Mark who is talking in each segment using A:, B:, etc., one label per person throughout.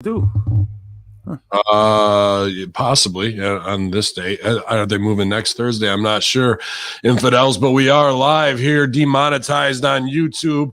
A: Do
B: Possibly on this day. Are they moving next Thursday? I'm not sure, infidels, but we are live here, demonetized on YouTube.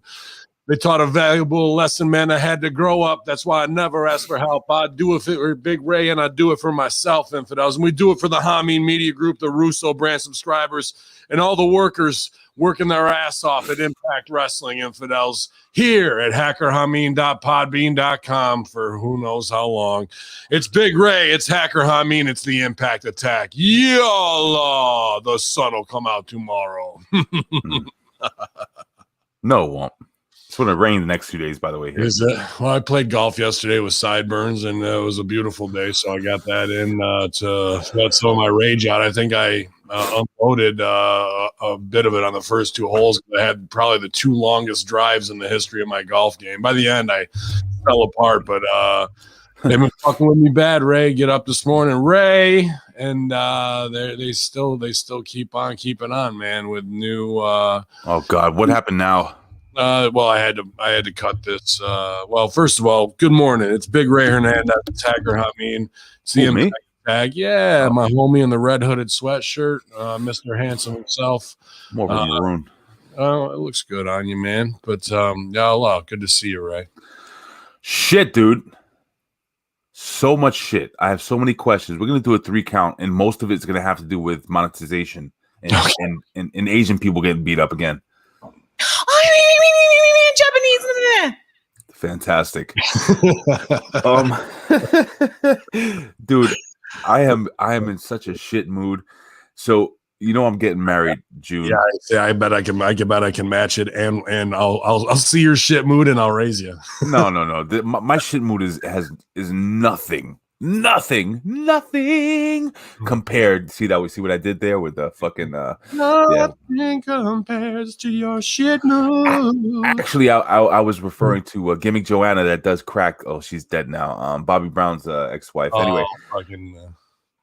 B: They taught a valuable lesson, man. I had to grow up. That's why I never ask for help. I'd do it for Big Ray, and I'd do it for myself, infidels. And we do it for the Hamin Media Group, the Russo brand subscribers, and all the workers working their ass off at Impact Wrestling, infidels, here at hackerhamin.podbean.com for who knows how long. It's Big Ray, it's Hacker Hamin, it's the Impact Attack. Yalla! The sun will come out tomorrow.
A: No, it won't. It's going to rain the next 2 days, by the way. Here.
B: Is it? Well, I played golf yesterday with sideburns, and it was a beautiful day, so I got that in to let some of my rage out. I think I unloaded a bit of it on the first two holes. I had probably the two longest drives in the history of my golf game. By the end, I fell apart, but they've been fucking with me bad, Ray. Get up this morning, Ray, and they still keep on keeping on, man, with new
A: oh God, what happened now?
B: Well, I had to cut this. Well, first of all, good morning. It's Big Ray Hernandez, Hacker Hamin. See him tag. Yeah, my homie in the red hooded sweatshirt, Mr. Handsome himself.
A: More of a maroon.
B: Oh, it looks good on you, man. But yeah, good to see you, Ray.
A: Shit, dude. So much shit. I have so many questions. We're gonna do a 3 count, and most of it's gonna have to do with monetization and Asian people getting beat up again.
C: Japanese.
A: Fantastic. Dude, I am in such a shit mood. So I'm getting married June.
B: Yeah, I bet I can match it, and I'll see your shit mood and I'll raise you.
A: No. My shit mood is nothing compared. See what I did there with the fucking
B: nothing compares to your shit mood.
A: Actually, I was referring to Gimmick Joanna that does crack. Oh, she's dead now. Bobby Brown's ex-wife. Anyway,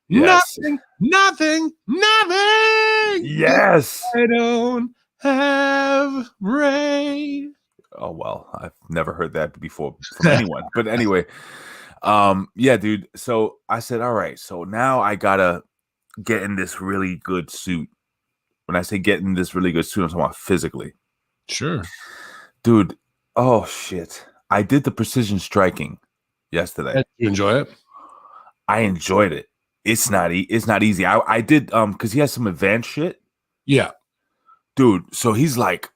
B: yes. Nothing.
A: Yes,
B: I don't have Ray.
A: Oh well, I've never heard that before from anyone. But anyway. Yeah, dude. So I said, all right, so now I gotta get in this really good suit. When I say get in this really good suit, I'm talking about physically.
B: Sure.
A: Dude, oh shit. I did the precision striking yesterday.
B: Did you enjoy it?
A: I enjoyed it. It's not easy. I did because he has some advanced shit.
B: Yeah.
A: Dude, so he's like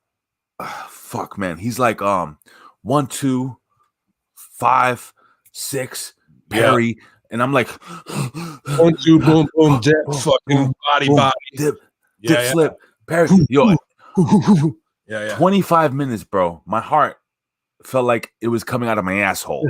A: fuck man. He's like 1, 2, 5, 6, parry, and I'm like
B: 1, 2, boom, boom, dip, fucking body,
A: dip, slip, parry. Yo, 25 minutes, bro. My heart felt like it was coming out of my asshole.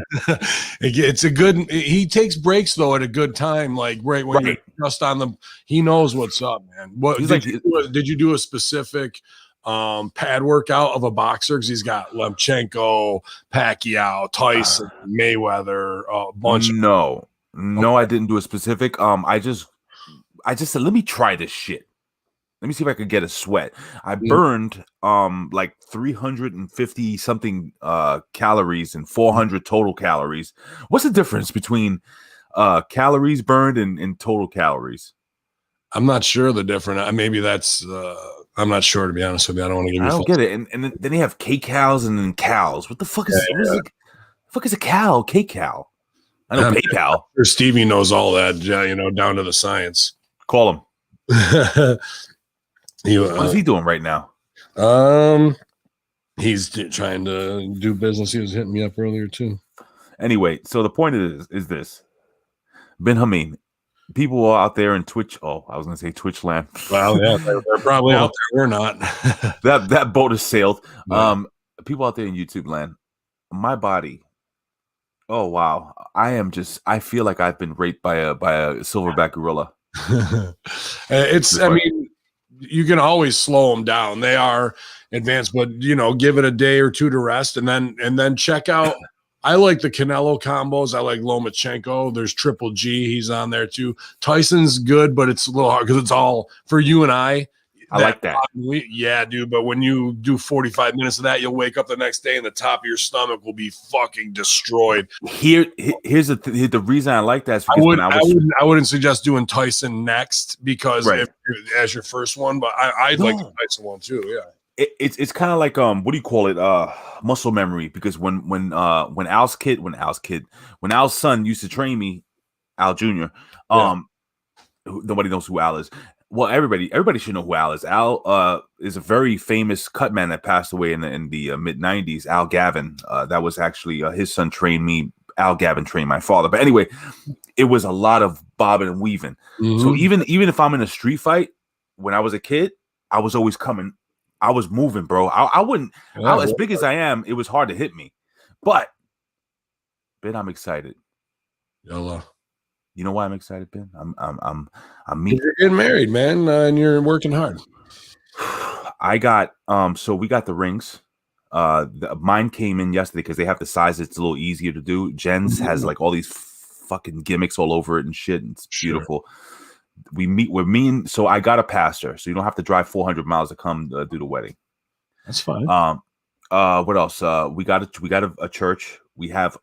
B: It's a good. He takes breaks though at a good time, like right when you're just on the. He knows what's up, man. What did you do a specific pad workout of a boxer? Because he's got Lemchenko, Pacquiao, Tyson, Mayweather, a bunch.
A: No, I didn't do a specific. I just said, let me try this shit. Let me see if I could get a sweat. I burned like 350 something calories and 400 total calories. What's the difference between calories burned and total calories?
B: I'm not sure the difference. Maybe that's. I'm not sure, to be honest with you. I don't want to give you.
A: I don't get it. And then they have K-Cals and then cows. What the fuck is the fuck is a cow? K-Cal. I know PayPal.
B: Sure Stevie knows all that. Down to the science.
A: Call him.
B: What
A: is he doing right now?
B: He's trying to do business. He was hitting me up earlier too.
A: Anyway, so the point is this: Ben Hamin. People out there in Twitch. Oh, I was going to say Twitch land.
B: Well, yeah, they're probably out there. We're not.
A: that boat has sailed. Yeah. People out there in YouTube land. My body. Oh wow, I feel like I've been raped by a silverback gorilla.
B: I mean, you can always slow them down. They are advanced, but give it a day or two to rest, and then check out. I like the Canelo combos. I like Lomachenko. There's Triple G. He's on there too. Tyson's good, but it's a little hard because it's all for you and I.
A: I like that.
B: Yeah, dude. But when you do 45 minutes of that, you'll wake up the next day and the top of your stomach will be fucking destroyed.
A: Here's the reason I like that is because
B: I wouldn't suggest doing Tyson next because as your first one, but I'd like the Tyson one too. Yeah.
A: It's kind of like what do you call it? Muscle memory, because when Al's son used to train me, Al Jr. Nobody knows who Al is. Well, everybody should know who Al is. Al is a very famous cut man that passed away in the mid 90s. Al Gavin. That was actually his son trained me. Al Gavin trained my father. But anyway, it was a lot of bobbing and weaving. Mm-hmm. So even if I'm in a street fight, when I was a kid, I was always coming. I was moving, bro. I wouldn't. As big as I am, it was hard to hit me. But Ben, I'm excited.
B: Yalla.
A: You know why I'm excited, Ben? I'm
B: You're getting married, man, and you're working hard.
A: I got so we got the rings. Mine came in yesterday because they have the size. It's a little easier to do. Jen's has like all these fucking gimmicks all over it and shit. And it's beautiful. So I got a pastor, so you don't have to drive 400 miles to come do the wedding.
B: That's fine.
A: What else? We got a church. We have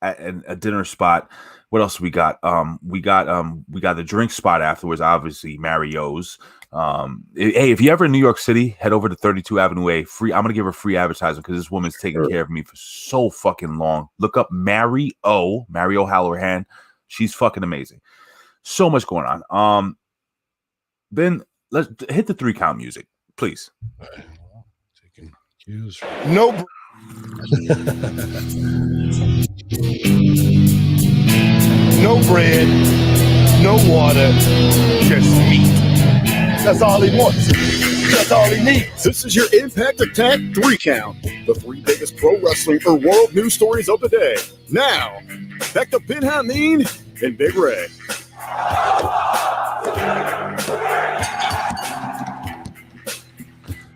A: a dinner spot. What else we got? We got the drink spot afterwards. Obviously, Mario's. Hey, if you're ever in New York City, head over to 32 Avenue A. Free. I'm gonna give her free advertising because this woman's taking care of me for so fucking long. Look up Mario Halloran. She's fucking amazing. So much going on. Ben, let's hit the 3 count music, please.
B: Taking cues.
C: No. No bread, no water, just meat. That's all he wants. That's all he needs.
D: This is your Impact Attack 3 count. The 3 biggest pro wrestling or world news stories of the day. Now, back to Ben Hamin and Big Ray.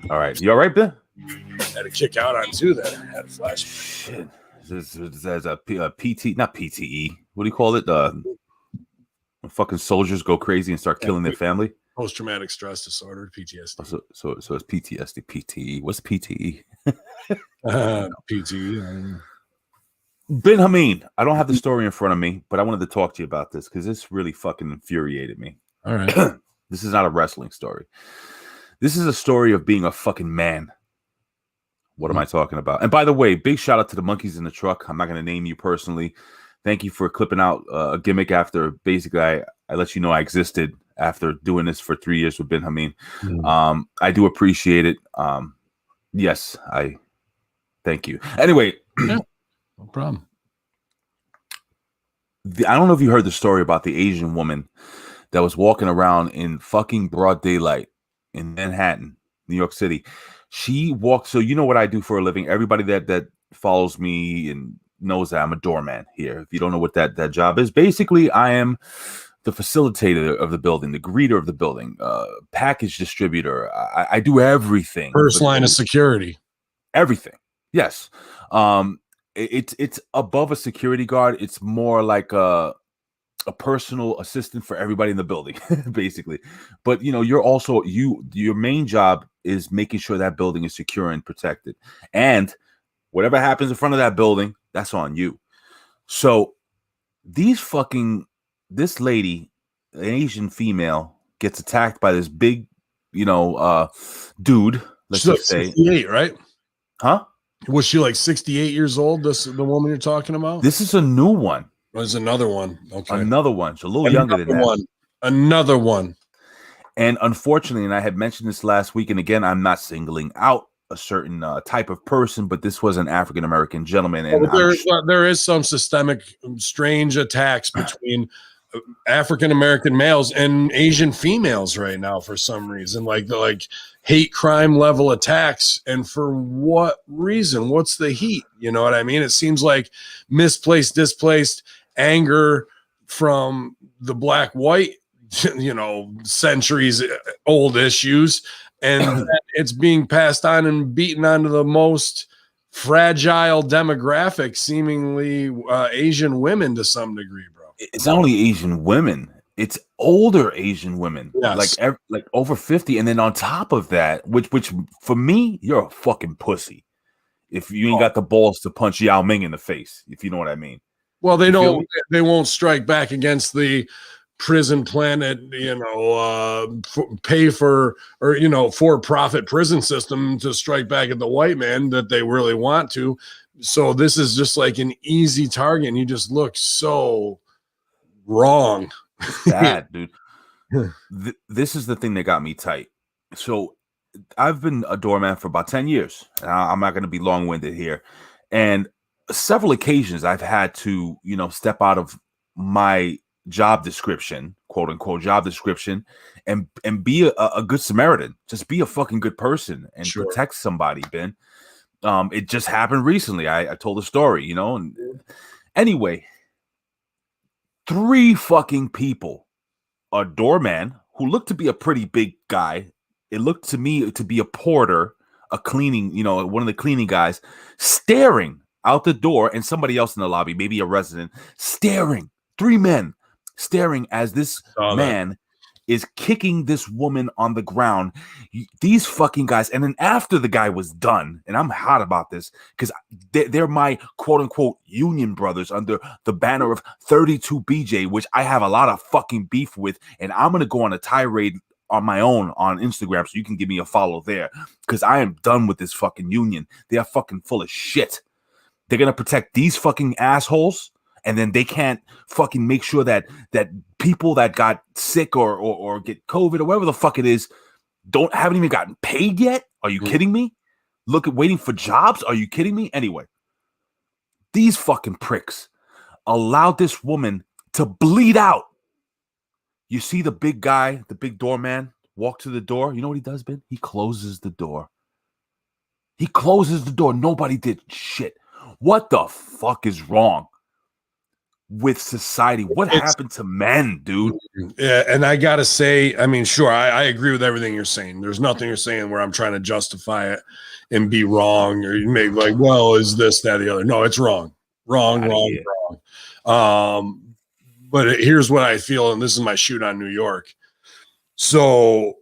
A: All right. You all right, Ben?
B: Had to kick out on 2 then. Had a flash.
A: Shit. There's a PT, not PTE. What do you call it? When fucking soldiers go crazy and start killing their family.
B: Post-traumatic stress disorder, PTSD.
A: So it's PTSD, PTE. What's PTE?
B: PTE.
A: Ben Hamin, I don't have the story in front of me, but I wanted to talk to you about this because this really fucking infuriated me.
B: All right.
A: This is not a wrestling story. This is a story of being a fucking man. What am I talking about? And by the way, big shout out to the monkeys in the truck. I'm not going to name you personally. Thank you for clipping out a gimmick after basically I let you know I existed after doing this for 3 years with Ben Hamin. I do appreciate it. Yes, I thank you. Anyway.
B: No problem.
A: I don't know if you heard the story about the Asian woman that was walking around in fucking broad daylight in Manhattan, New York City. She walked. So you know what I do for a living. Everybody that follows me and knows that I'm a doorman here. If you don't know what that job is, basically I am the facilitator of the building, the greeter of the building, package distributor. I do everything.
B: First line of security.
A: Everything. Yes. It's above a security guard. It's more like a personal assistant for everybody in the building, basically. But you know, your main job is making sure that building is secure and protected. And whatever happens in front of that building, that's on you. So this lady, an Asian female, gets attacked by this big, dude. Let's just say
B: 68, right?
A: Huh?
B: Was she like 68 years old? The woman you're talking about?
A: This is a new one.
B: There's another one. Okay.
A: Another one. She's a little younger than that.
B: Another one.
A: And unfortunately, and I had mentioned this last week, and again, I'm not singling out a certain type of person, but this was an African-American gentleman. And
B: there is some systemic, strange attacks between African-American males and Asian females right now for some reason, like hate crime level attacks. And for what reason? What's the heat? You know what I mean? It seems like displaced anger from the black-white, centuries old issues. And it's being passed on and beaten onto the most fragile demographic, seemingly Asian women to some degree, bro.
A: It's not only Asian women. it's older Asian women,
B: Yes.
A: like over 50, and then on top of that, which for me, you're a fucking pussy if you ain't got the balls to punch Yao Ming in the face, if you know what I mean.
B: Well, they
A: You feel
B: don't.
A: me?
B: They won't strike back against the prison planet, pay for or for-profit prison system to strike back at the white man that they really want to. So this is just like an easy target, and you just look so wrong.
A: It's bad, dude. This is the thing that got me tight. So I've been a doorman for about 10 years. I'm not going to be long-winded here. And several occasions I've had to, step out of my job description, quote unquote job description, and be a good Samaritan. Just be a fucking good person and
B: Sure.
A: protect somebody, Ben. It just happened recently. I told a story, and anyway, 3 fucking people, a doorman who looked to be a pretty big guy. It looked to me to be a porter, a cleaning, one of the cleaning guys, staring out the door, and somebody else in the lobby, maybe a resident, staring. 3 men staring as this man is kicking this woman on the ground. These fucking guys. And then after the guy was done, and I'm hot about this because they're my quote unquote union brothers under the banner of 32 BJ, which I have a lot of fucking beef with. And I'm going to go on a tirade on my own on Instagram, so you can give me a follow there, because I am done with this fucking union. They are fucking full of shit. They're going to protect these fucking assholes, and then they can't fucking make sure that people that got sick or get COVID or whatever the fuck it is haven't even gotten paid yet. Are you kidding me? Waiting for jobs. Are you kidding me? Anyway, these fucking pricks allowed this woman to bleed out. You see the big guy, the big doorman, walk to the door. You know what he does, Ben? He closes the door. He closes the door. Nobody did shit. What the fuck is wrong with society? What happened to men, dude?
B: Yeah, and I gotta say, I mean, sure, I agree with everything you're saying. There's nothing you're saying where I'm trying to justify it and be wrong, or you may be like, well, is this, that, the other? No, it's wrong. Wrong. But here's what I feel, and this is my shoot on New York. So,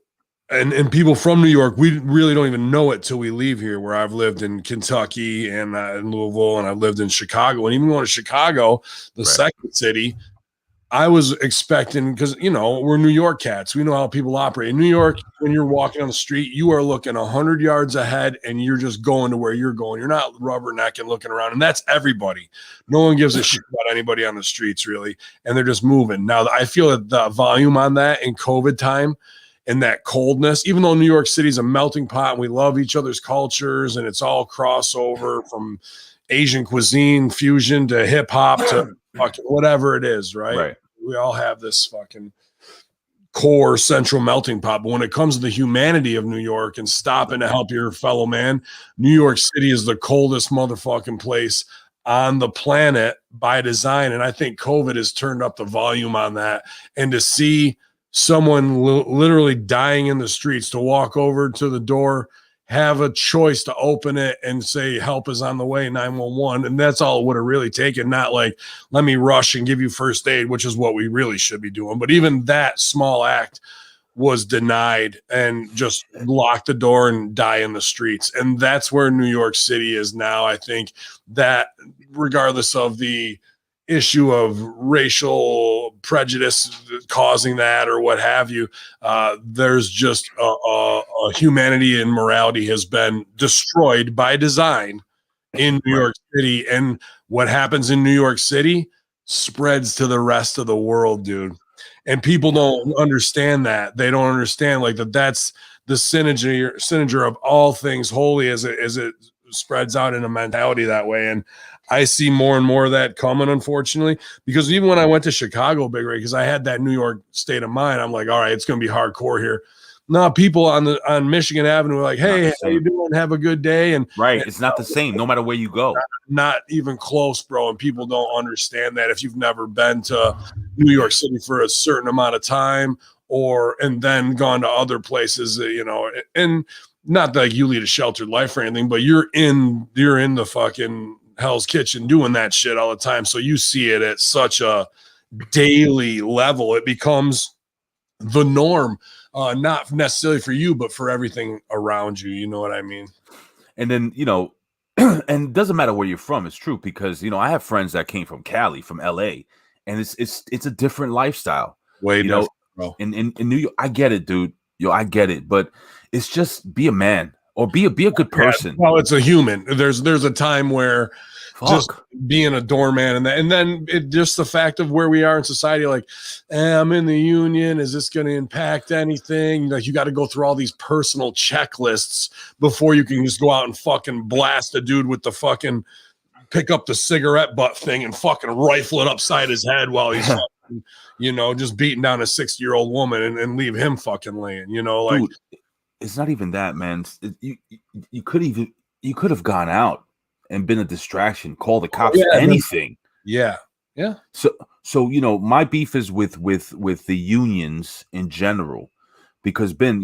B: and people from New York, we really don't even know it till we leave here, where I've lived in Kentucky and in Louisville, and I've lived in Chicago. And even going to Chicago, the second city, I was expecting, because, we're New York cats. We know how people operate. In New York, when you're walking on the street, you are looking 100 yards ahead, and you're just going to where you're going. You're not rubbernecking, looking around. And that's everybody. No one gives a shit about anybody on the streets, really. And they're just moving. Now, I feel that the volume on that in COVID time and that coldness, even though New York City is a melting pot and we love each other's cultures and it's all crossover from Asian cuisine fusion to hip hop to fucking whatever it is, right? We all have this fucking core central melting pot. But when it comes to the humanity of New York and stopping to help your fellow man, New York City is the coldest motherfucking place on the planet by design. And I think COVID has turned up the volume on that. And to see someone literally dying in the streets, to walk over to the door, have a choice to open it and say help is on the way, 911, and that's all it would have really taken. Not like, let me rush and give you first aid, which is what we really should be doing. But even that small act was denied, and just lock the door and die in the streets. And that's where New York City is now. I think that regardless of the issue of racial prejudice causing that or what have you, there's just a humanity and morality has been destroyed by design in New York City. And what happens in New York City spreads to the rest of the world, dude. And people don't understand that. They don't understand that's the synergy of all things holy as it spreads out in a mentality that way. And I see more and more of that coming, unfortunately, because even when I went to Chicago, Big Ray, because I had that New York state of mind, I'm like, all right, it's going to be hardcore here. No, people on Michigan Avenue are like, hey, how you doing? Have a good day. And
A: it's not the same, no matter where you go.
B: Not even close, bro. And people don't understand that if you've never been to New York City for a certain amount of time, and then gone to other places, and not that you lead a sheltered life or anything, but you're in the fucking Hell's Kitchen doing that shit all the time. So you see it at such a daily level. It becomes the norm, not necessarily for you, but for everything around you. You know what I mean?
A: And then, and it doesn't matter where you're from. It's true because, I have friends that came from Cali, from LA, and it's a different lifestyle.
B: Way
A: you know,
B: different, bro.
A: In New York, I get it, dude. I get it, but it's just be a man or be a good person.
B: Yeah, well, it's a human. There's a time where just
A: Fuck.
B: being a doorman and then just the fact of where we are in society, like, I'm in the union. Is this going to impact anything? Like, you got to go through all these personal checklists before you can just go out and fucking blast a dude with the fucking pick up the cigarette butt thing and fucking rifle it upside his head while he's fucking, just beating down a 60-year-old woman and leave him fucking laying, like.
A: Dude, it's not even that, man. You could have gone out and been a distraction, call the cops, anything.
B: Yeah.
A: So my beef is with the unions in general, because Ben,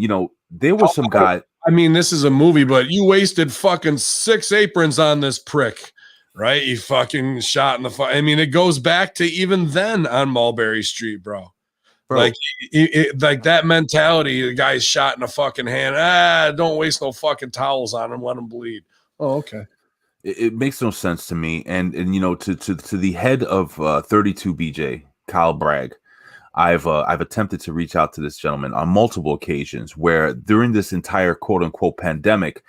A: there was some guy.
B: I mean, this is a movie, but you wasted fucking 6 aprons on this prick, right? You fucking shot in the I mean, it goes back to even then on Mulberry Street, bro. Like, like that mentality. The guy's shot in the fucking hand. Don't waste no fucking towels on him. Let him bleed. Oh, okay.
A: It makes no sense to me. And to the head of 32 BJ, Kyle Bragg, I've attempted to reach out to this gentleman on multiple occasions where during this entire quote unquote pandemic,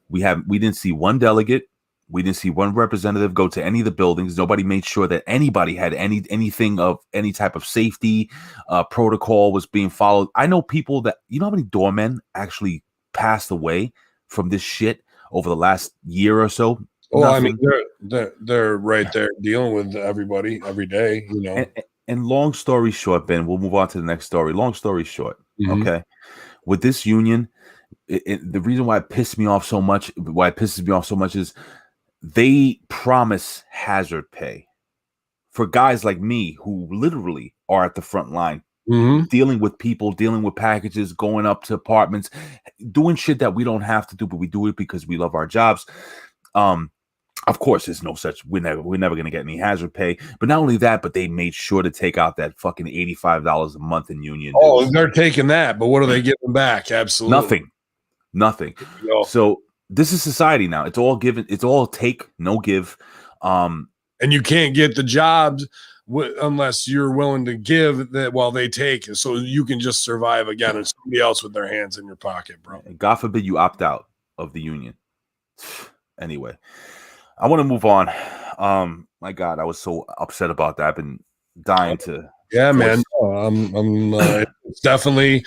A: we didn't see one delegate, we didn't see one representative go to any of the buildings. Nobody made sure that anybody had anything of any type of safety protocol was being followed. I know people that, how many doormen actually passed away from this shit over the last year or so?
B: Well, nothing. I mean, they're right there dealing with everybody every day,
A: And long story short, Ben, we'll move on to the next story. Long story short, okay, with this union, the reason why it pisses me off so much is they promise hazard pay for guys like me who literally are at the front line, dealing with people, dealing with packages, going up to apartments, doing shit that we don't have to do, but we do it because we love our jobs. Of course, there's no such. We're never going to get any hazard pay. But not only that, but they made sure to take out that fucking $85 a month in union.
B: Oh, they're taking that, but what are they giving back? Absolutely
A: nothing. So this is society now. It's all given. It's all take, no give.
B: And you can't get the jobs unless you're willing to give that while they take. So you can just survive again, and somebody else with their hands in your pocket, bro.
A: And God forbid you opt out of the union. Anyway. I want to move on. My God, I was so upset about that. I've been dying to.
B: Yeah, man. It's definitely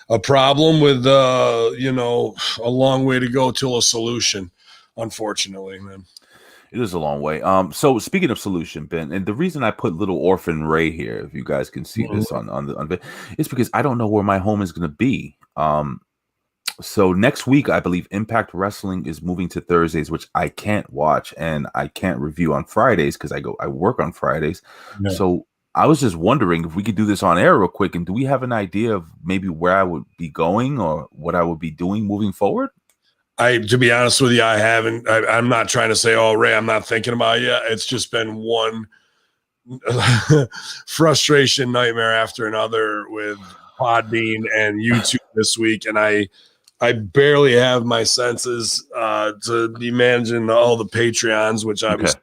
B: a problem with, a long way to go till a solution. Unfortunately, man.
A: It is a long way. So speaking of solution, Ben, and the reason I put little orphan Ray here, if you guys can see this on the, it's because I don't know where my home is going to be. So next week, I believe Impact Wrestling is moving to Thursdays, which I can't watch and I can't review on Fridays because I work on Fridays. Yeah. So I was just wondering if we could do this on air real quick. And do we have an idea of maybe where I would be going or what I would be doing moving forward?
B: To be honest with you, I haven't. I'm not trying to say, oh, Ray, I'm not thinking about it yet. It's just been one frustration nightmare after another with Podbean and YouTube this week. And I barely have my senses to be managing all the Patreons, which I was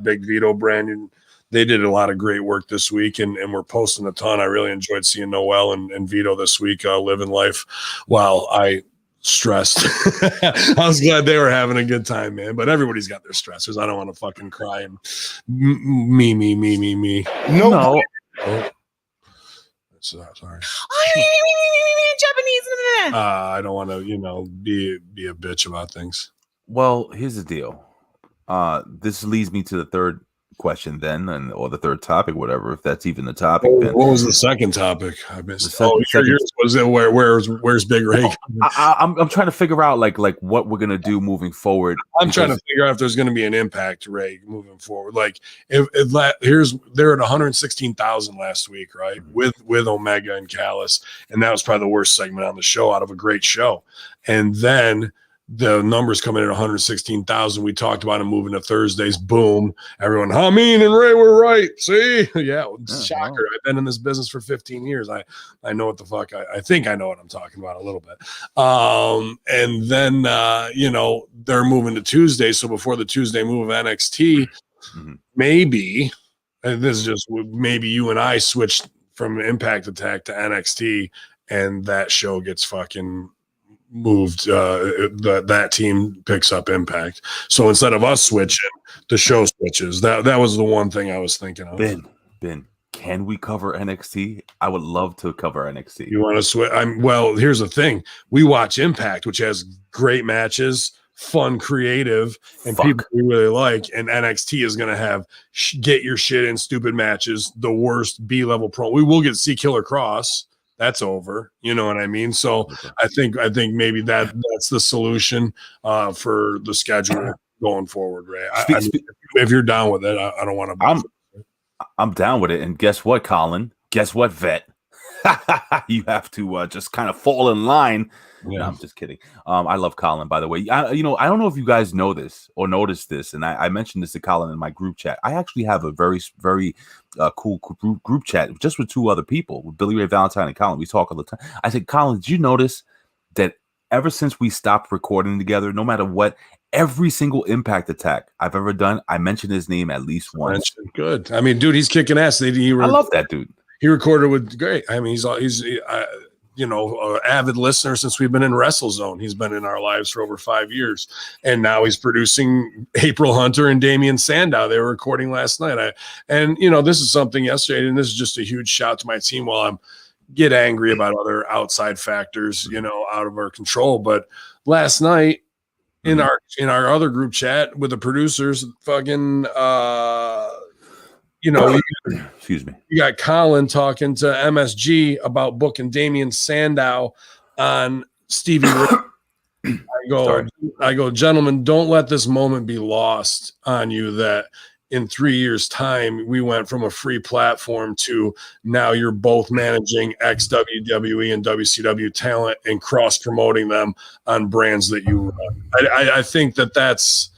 B: Big Vito brand, and they did a lot of great work this week, and we're posting a ton. I really enjoyed seeing Noel and Vito this week living life while I stressed. I was glad they were having a good time, man. But everybody's got their stressors. I don't want to fucking cry and me.
C: No.
B: Oh. Sorry.
E: Japanese.
B: I don't want to, be a bitch about things.
A: Well, here's the deal. This leads me to the third question then, or the third topic, whatever, if that's even the topic.
B: What was the second topic? I missed. Yours was it. Where's Big Ray?
A: I'm trying to figure out like what we're gonna do moving forward.
B: I'm trying to figure out if there's gonna be an Impact Ray moving forward. Like they're at 116,000 last week, right? With Omega and Callis, and that was probably the worst segment on the show out of a great show. And then the numbers come in at 116,000. We talked about him moving to Thursdays. Boom. Everyone, Hamin and Ray were right. See? Yeah, shocker.
A: Wow.
B: I've been in this business for 15 years. I know what the fuck. I think I know what I'm talking about a little bit. And then, they're moving to Tuesday. So before the Tuesday move of NXT, maybe, and this is just maybe you and I switched from Impact Attack to NXT, and that show gets fucking moved. That team picks up Impact. So instead of us switching, the show switches. That was the one thing I was thinking of.
A: Ben, can we cover NXT? I would love to cover NXT.
B: You want to switch? Well, here's the thing. We watch Impact, which has great matches, fun, creative, and people we really like. And NXT is going to have get your shit in stupid matches, the worst B-level pro. We will get to see Killer Cross. That's over. You know what I mean? So I think maybe that's the solution for the schedule going forward, Ray. If you're down with it, I don't want to.
A: I'm down with it. And guess what, Colin? Guess what, Vet? You have to just kind of fall in line. Yeah. No, I'm just kidding. I love Colin, by the way. I don't know if you guys know this or noticed this, and I mentioned this to Colin in my group chat. I actually have a very, very cool group chat just with two other people, with Billy Ray Valentine and Colin. We talk all the time. I said, Colin, did you notice that ever since we stopped recording together, no matter what, every single Impact Attack I've ever done, I mentioned his name at least once.
B: Good. I mean, dude, he's kicking ass. I
A: love that dude.
B: He recorded with great. I mean, he's avid listener since we've been in WrestleZone. He's been in our lives for over 5 years, and now he's producing April Hunter and Damian Sandow. They were recording last night. This is something yesterday, and this is just a huge shout to my team. While I'm get angry about other outside factors, out of our control, but last night in our other group chat with the producers, fucking.
A: Excuse me.
B: You got Colin talking to MSG about booking Damian Sandow on Stevie Ray. I go, gentlemen, don't let this moment be lost on you that in 3 years' time, we went from a free platform to now you're both managing ex-WWE and WCW talent and cross-promoting them on brands that you run. I think that's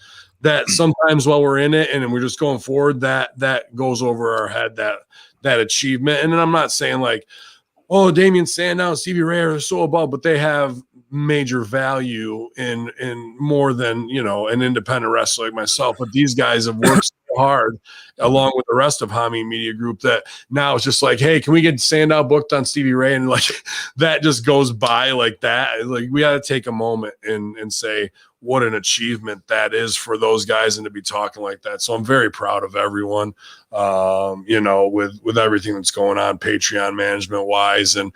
B: sometimes while we're in it and we're just going forward, that goes over our head, that achievement. And then I'm not saying like, oh, Damian Sandow and Stevie Ray are so above, but they have major value in more than, an independent wrestler like myself. But these guys have worked so hard along with the rest of Hamin Media Group that now it's just like, hey, can we get Sandow booked on Stevie Ray? And like that just goes by like that. Like we got to take a moment and say what an achievement that is for those guys and to be talking like that. So I'm very proud of everyone, with everything that's going on Patreon management wise and,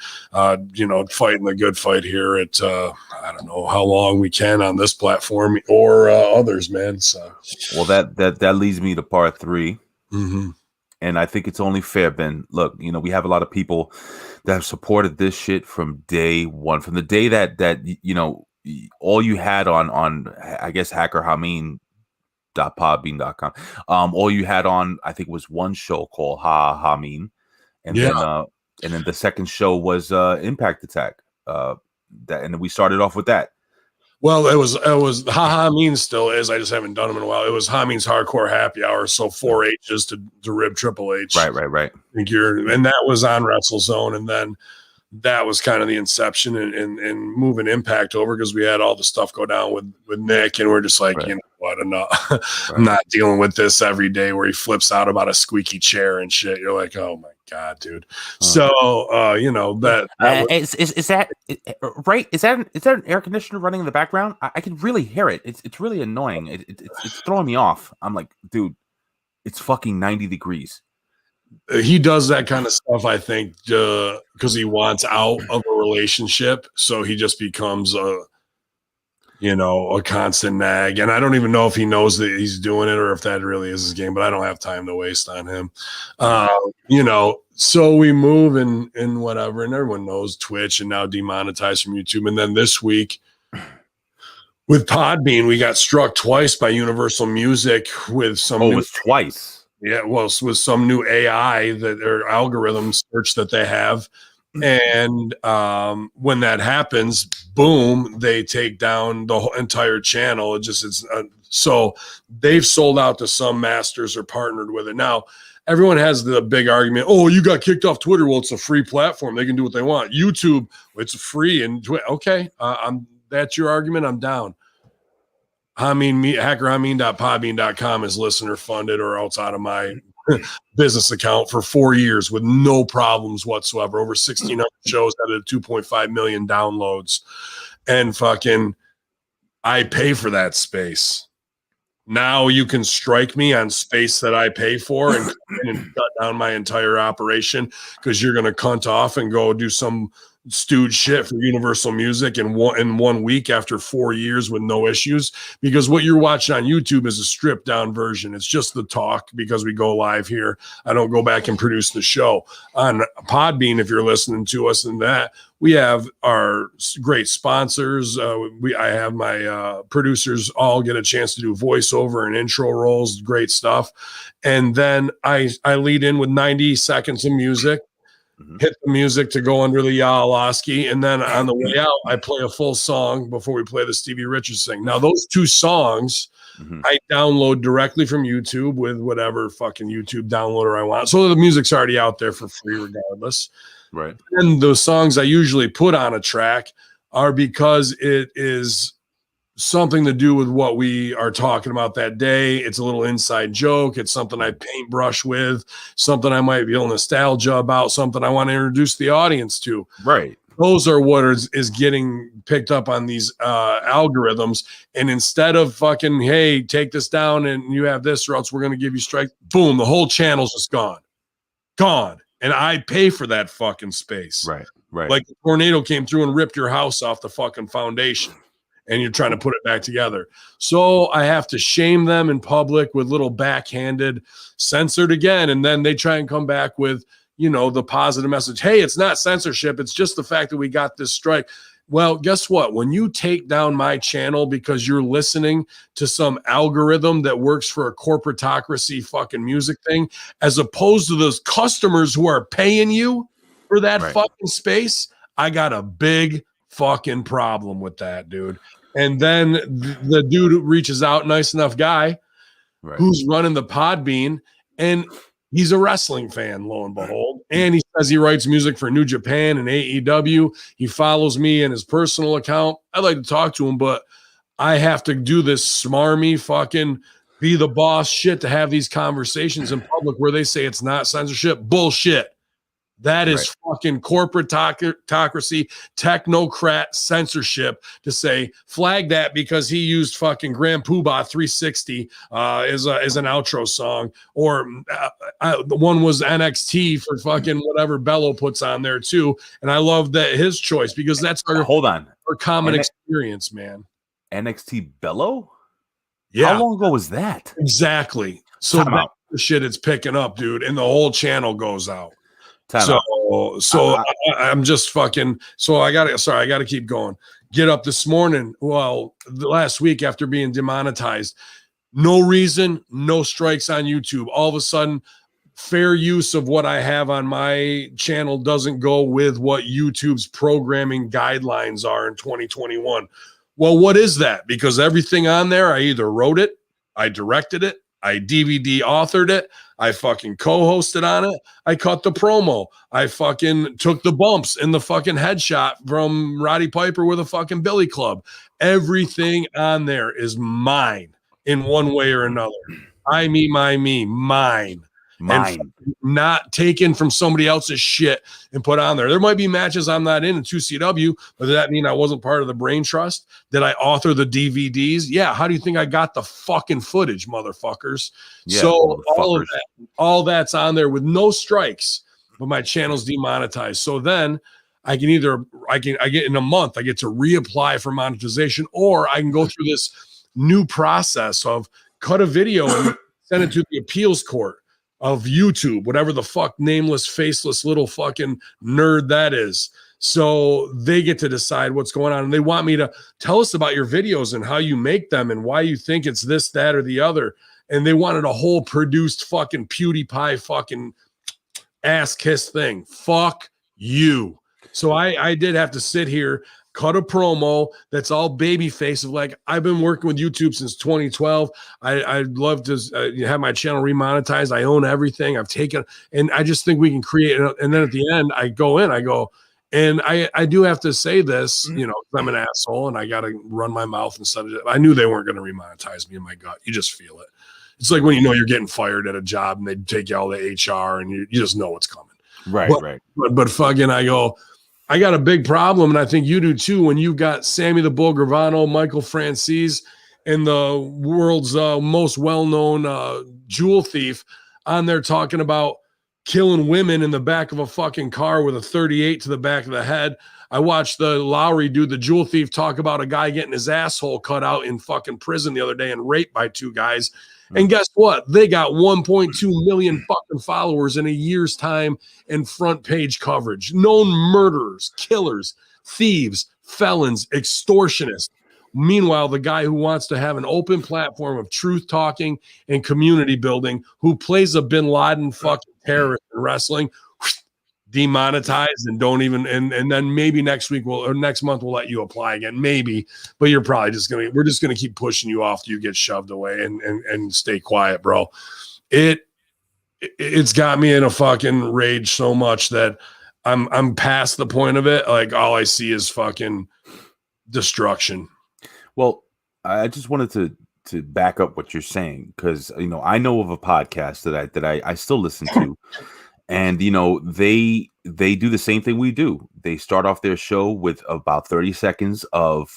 B: fighting the good fight here at, I don't know how long we can on this platform or others, man. So,
A: well, that leads me to part 3.
B: Mm-hmm.
A: And I think it's only fair, Ben. Look, we have a lot of people that have supported this shit from day one, from the day that all you had on I guess hackerhamin.podbean.com. All you had on, I think, was one show called Hamin, and then the second show was Impact Attack. And then we started off with that.
B: Well, it was Hamin still is. I just haven't done them in a while. It was Hamin's Hardcore Happy Hour, so 4 H's to rib Triple H.
A: Right.
B: And that was on WrestleZone, and then that was kind of the inception and moving Impact over because we had all the stuff go down with Nick, and we're just like, you know what, I'm not dealing with this every day where he flips out about a squeaky chair and shit. You're like, oh my God, dude. So that
A: is that right? Is that an air conditioner running in the background? I can really hear it. It's really annoying. It's throwing me off. I'm like, dude, it's fucking 90 degrees.
B: He does that kind of stuff, I think, because he wants out of a relationship. So he just becomes a constant nag. And I don't even know if he knows that he's doing it or if that really is his game, but I don't have time to waste on him. So we move and whatever, and everyone knows Twitch and now demonetized from YouTube. And then this week with Podbean, we got struck twice by Universal Music with some.
A: Oh, it was twice.
B: Yeah, well, with some new AI that or algorithm search that they have, And when that happens, boom, they take down the whole entire channel. So they've sold out to some masters or partnered with it. Now, everyone has the big argument, oh, you got kicked off Twitter. Well, it's a free platform. They can do what they want. YouTube, it's free. And okay, that's your argument. I'm down. hackerhamin.podbean.com is listener funded or else out of my business account for 4 years with no problems whatsoever. Over 1,600 shows that had 2.5 million downloads. And fucking, I pay for that space. Now you can strike me on space that I pay for and cut down my entire operation because you're going to cunt off and go do some stewed shit for Universal Music in 1 week after 4 years with no issues, because what you're watching on YouTube is a stripped down version. It's just the talk because we go live here. I don't go back and produce the show on Podbean. If you're listening to us in that, we have our great sponsors. I have my producers all get a chance to do voiceover and intro roles, great stuff. And then I lead in with 90 seconds of music. Hit the music to go under the Yalowski, and then on the way out, I play a full song before we play the Stevie Richards thing. Now, those 2 songs I download directly from YouTube with whatever fucking YouTube downloader I want. So the music's already out there for free regardless.
A: Right.
B: And the songs I usually put on a track are because it is something to do with what we are talking about that day. It's a little inside joke. It's something I paintbrush with, something I might feel nostalgia about, something I want to introduce the audience to.
A: Right.
B: Those are what is getting picked up on these algorithms. And instead of fucking, hey, take this down and you have this or else we're going to give you strike, boom, the whole channel's just gone. And I pay for that fucking space.
A: Right.
B: Like the tornado came through and ripped your house off the fucking foundation. And you're trying to put it back together. So I have to shame them in public with little backhanded censored again. And then they try and come back with, the positive message. Hey, it's not censorship. It's just the fact that we got this strike. Well, guess what? When you take down my channel because you're listening to some algorithm that works for a corporatocracy fucking music thing, as opposed to those customers who are paying you for that fucking space, I got a big fucking problem with that, dude. And then the dude who reaches out, nice enough guy, who's running the Podbean, and he's a wrestling fan, lo and behold. And he says he writes music for New Japan and AEW. He follows me in his personal account. I'd like to talk to him, but I have to do this smarmy fucking be the boss shit to have these conversations in public where they say it's not censorship. Bullshit. That is fucking corporatocracy, technocrat censorship to say flag that because he used fucking Grand Poobah 360 as an outro song, or the one was NXT for fucking whatever Bello puts on there too. And I love that his choice because that's our common experience, man.
A: NXT Bello?
B: Yeah.
A: How long ago was that?
B: Exactly. So that's the shit it's picking up, dude, and the whole channel goes out. I'm just fucking. So I gotta keep going. Get up this morning. Well, the last week after being demonetized, no reason, no strikes on YouTube. All of a sudden, fair use of what I have on my channel doesn't go with what YouTube's programming guidelines are in 2021. Well, what is that? Because everything on there, I either wrote it, I directed it, I DVD authored it, I fucking co-hosted on it, I cut the promo, I fucking took the bumps in the fucking headshot from Roddy Piper with a fucking Billy Club. Everything on there is mine in one way or another. Mine. And not taken from somebody else's shit and put on there. There might be matches I'm not in 2CW, but does that mean I wasn't part of the brain trust? Did I author the DVDs? Yeah. How do you think I got the fucking footage, motherfuckers? Yeah, so all that's on there with no strikes, but my channel's demonetized. So then I get in a month, I get to reapply for monetization, or I can go through this new process of cut a video and send it to the appeals court of YouTube, whatever the fuck nameless, faceless little fucking nerd that is. So they get to decide what's going on. And they want me to tell us about your videos and how you make them and why you think it's this, that, or the other. And they wanted a whole produced fucking PewDiePie fucking ass kiss thing. Fuck you. So I did have to sit here, cut a promo that's all baby face of like, I've been working with YouTube since 2012. I'd love to have my channel remonetized. I own everything. I've taken, and I just think we can create. And then at the end, I go, and I do have to say this, you know, I'm an asshole and I got to run my mouth instead of, I knew they weren't going to remonetize me in my gut. You just feel it. It's like when you know you're getting fired at a job and they take you all the HR and you just know what's coming.
A: Right.
B: But fucking, I go, I got a big problem, and I think you do too, when you've got Sammy the Bull Gravano, Michael Francis, and the world's most well-known jewel thief on there talking about killing women in the back of a fucking car with a 38 to the back of the head. I watched the Lowry dude, the jewel thief, talk about a guy getting his asshole cut out in fucking prison the other day and raped by 2 guys. And guess what? They got 1.2 million fucking followers in a year's time and front page coverage. Known murderers, killers, thieves, felons, extortionists. Meanwhile, the guy who wants to have an open platform of truth talking and community building, who plays a Bin Laden fucking terrorist in wrestling, demonetized and don't even, and then maybe next month we'll let you apply again, maybe, but you're probably we're just gonna keep pushing you off till you get shoved away and stay quiet, bro. It's got me in a fucking rage so much that I'm past the point of it. Like, all I see is fucking destruction.
A: Well, I just wanted to back up what you're saying, because you know I know of a podcast that I still listen to. And, you know, they do the same thing we do. They start off their show with about 30 seconds of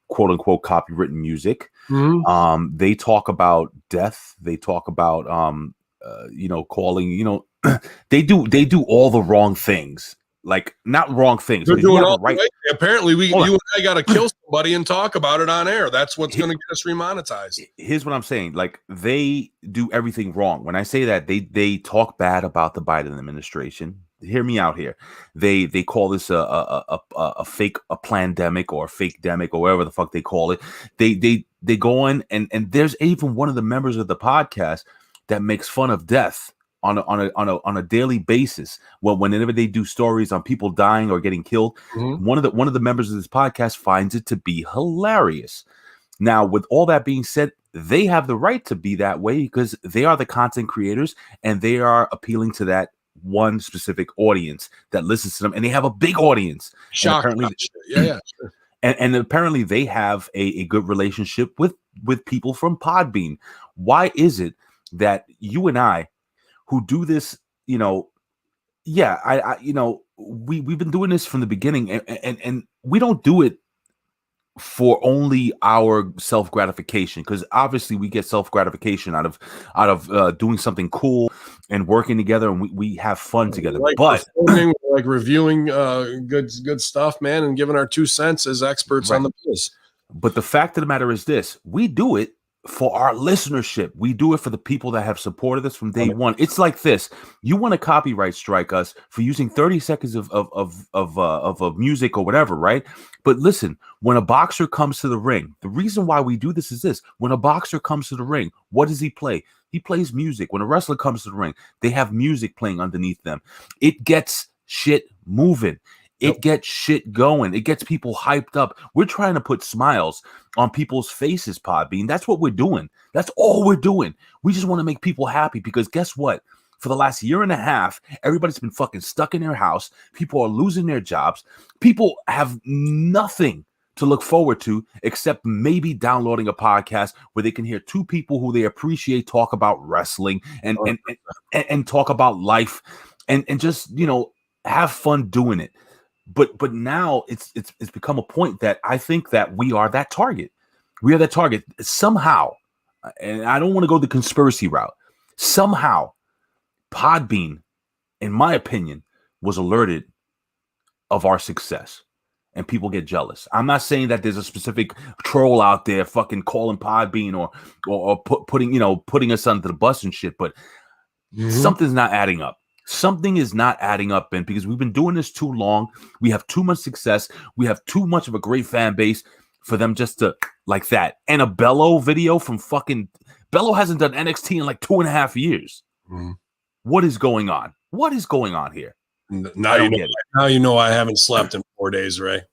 A: quote unquote copywritten music. Mm-hmm. They talk about death. They talk about, you know, calling, you know, they do all the wrong things. Like, not wrong things.
B: They're doing all right. Apparently, you and I got to kill somebody and talk about it on air. That's what's going to get us remonetized.
A: Here's what I'm saying. Like, they do everything wrong. When I say that, they talk bad about the Biden administration. Hear me out here. They call this a fake pandemic or a fake demic or whatever the fuck they call it. They go on and there's even one of the members of the podcast that makes fun of death on a daily basis. Well, whenever they do stories on people dying or getting killed, one of the members of this podcast finds it to be hilarious. Now, with all that being said, they have the right to be that way because they are the content creators and they are appealing to that one specific audience that listens to them, and they have a big audience.
B: Sure.
A: And apparently they have a good relationship with people from Podbean. Why is it that you and I, who do this, you know, I you know, we've been doing this from the beginning, and we don't do it for only our self-gratification, because obviously we get self-gratification out of doing something cool and working together, and we have fun together. But
B: like reviewing good stuff, man, and giving our 2 cents as experts on the biz.
A: But the fact of the matter is this: we do it for our listenership. We do it for the people that have supported us from day one. It's like this: you want to copyright strike us for using 30 seconds of music or whatever, right? But listen, when a boxer comes to the ring, the reason why we do this is this: when a boxer comes to the ring, what does he play? He plays music. When a wrestler comes to the ring, they have music playing underneath them. It gets shit moving. It gets shit going. It gets people hyped up. We're trying to put smiles on people's faces, Podbean. That's what we're doing. That's all we're doing. We just want to make people happy, because guess what? For the last year and a half, everybody's been fucking stuck in their house. People are losing their jobs. People have nothing to look forward to except maybe downloading a podcast where they can hear 2 people who they appreciate talk about wrestling and talk about life and just, you know, have fun doing it. But now it's become a point that I think that we are that target. We are that target somehow, and I don't want to go the conspiracy route. Somehow, Podbean, in my opinion, was alerted of our success, and people get jealous. I'm not saying that there's a specific troll out there fucking calling Podbean or putting us under the bus and shit, but something's not adding up. Something is not adding up, Ben, because we've been doing this too long. We have too much success. We have too much of a great fan base for them just to like that. And a Bello video from fucking Bello hasn't done NXT in like 2.5 years. What is going on? What is going on here?
B: Now
A: I don't
B: you know.
A: get it.
B: Now you know I haven't slept in 4 days, Ray.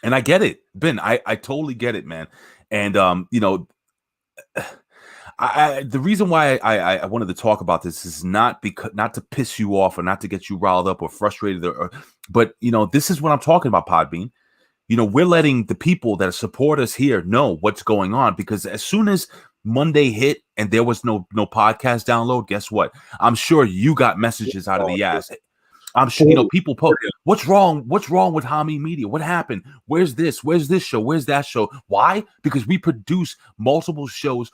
A: And I get it, Ben. I totally get it, man. And the reason why I wanted to talk about this is not to piss you off or not to get you riled up or frustrated, but this is what I'm talking about, Podbean. We're letting the people that support us here know what's going on, because as soon as Monday hit and there was no podcast download, guess what? I'm sure you got messages out of the ass. I'm sure people post, what's wrong with Hamin Media? What happened? Where's this show? Where's that show? Why? Because we produce multiple shows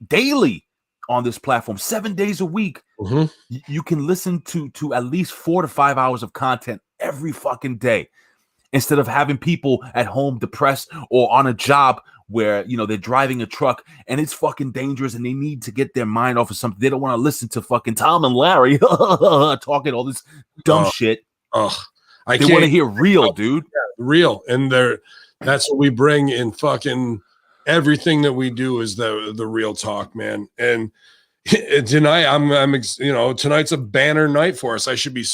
A: daily on this platform, 7 days a week.
B: Mm-hmm.
A: You can listen to at least 4 to 5 hours of content every fucking day, instead of having people at home depressed or on a job where they're driving a truck and it's fucking dangerous and they need to get their mind off of something. They don't want to listen to fucking Tom and Larry talking all this dumb shit. They want to hear real, dude.
B: Yeah, real. And that's what we bring in. Fucking everything that we do is the real talk, man. And tonight tonight's a banner night for us. I should be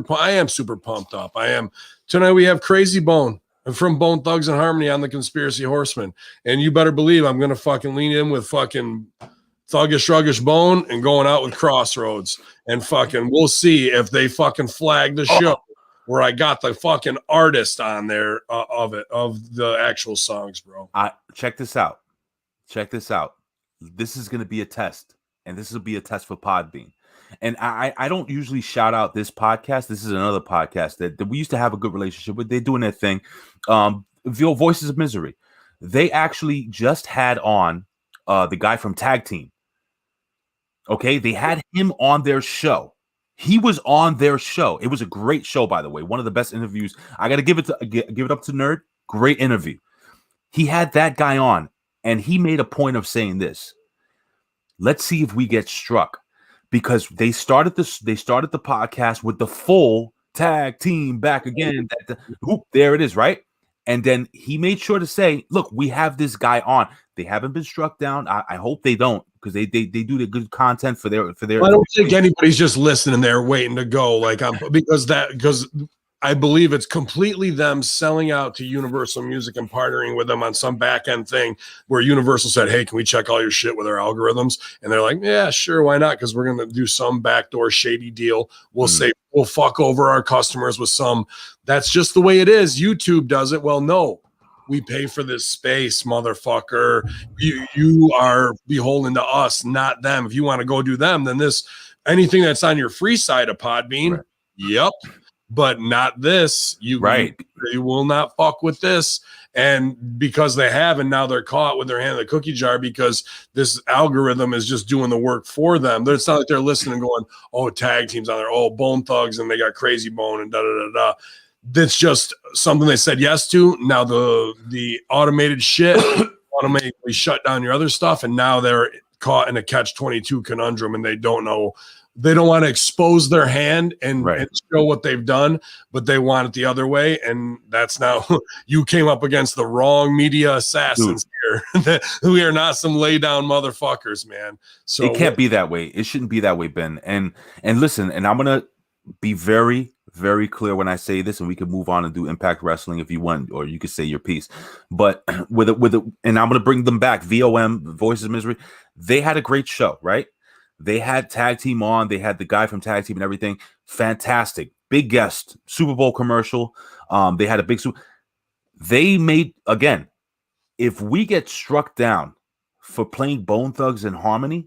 B: I am super pumped up. I am. Tonight we have Crazy Bone from Bone Thugs and Harmony on the Conspiracy Horsemen. And you better believe I'm going to fucking lean in with fucking Thuggish Ruggish Bone and going out with Crossroads. And fucking we'll see if they fucking flag the show where I got the fucking artist on there of the actual songs, bro.
A: Check this out. This is going to be a test. And this will be a test for Podbean. And I don't usually shout out this podcast. This is another podcast that we used to have a good relationship with. They're doing their thing. Voices of Misery. They actually just had on the guy from Tag Team. Okay, they had him on their show. He was on their show. It was a great show, by the way. One of the best interviews. I got to give it up to Nerd. Great interview. He had that guy on, and he made a point of saying this. Let's see if we get struck. Because they started the podcast with the full tag team back again. There it is, right? And then he made sure to say, "Look, we have this guy on. They haven't been struck down. I hope they don't, because they do the good content for their."
B: I don't think anybody's just listening there waiting to go, because I believe it's completely them selling out to Universal Music and partnering with them on some back end thing where Universal said, "Hey, can we check all your shit with our algorithms?" And they're like, "Yeah, sure. Why not? Because we're going to do some backdoor shady deal. We'll say we'll fuck over our customers with some." That's just the way it is. YouTube does it. Well, no, we pay for this space, motherfucker. You are beholden to us, not them. If you want to go do them, then anything that's on your free side of Podbean. Right. Yep. But not this. You will not fuck with this. And because they have, and now they're caught with their hand in the cookie jar because this algorithm is just doing the work for them. It's not like they're listening and going, "Oh, tag teams on there. Oh, Bone Thugs, and they got Crazy Bone and da-da-da-da." That's just something they said yes to. Now the automated shit automatically shut down your other stuff, and now they're caught in a catch-22 conundrum, and they don't know. They don't want to expose their hand and show what they've done, but they want it the other way. And that's now you came up against the wrong media assassins here. We are not some lay down motherfuckers, man. So
A: it can't be that way. It shouldn't be that way, Ben. And listen, and I'm going to be very, very clear when I say this, and we can move on and do Impact Wrestling if you want, or you could say your piece. But and I'm going to bring them back. VOM, Voices of Misery. They had a great show, right? They had Tag Team on. They had the guy from Tag Team and everything. Fantastic. Big guest. Super Bowl commercial. They had a big They made, again, if we get struck down for playing Bone Thugs and Harmony,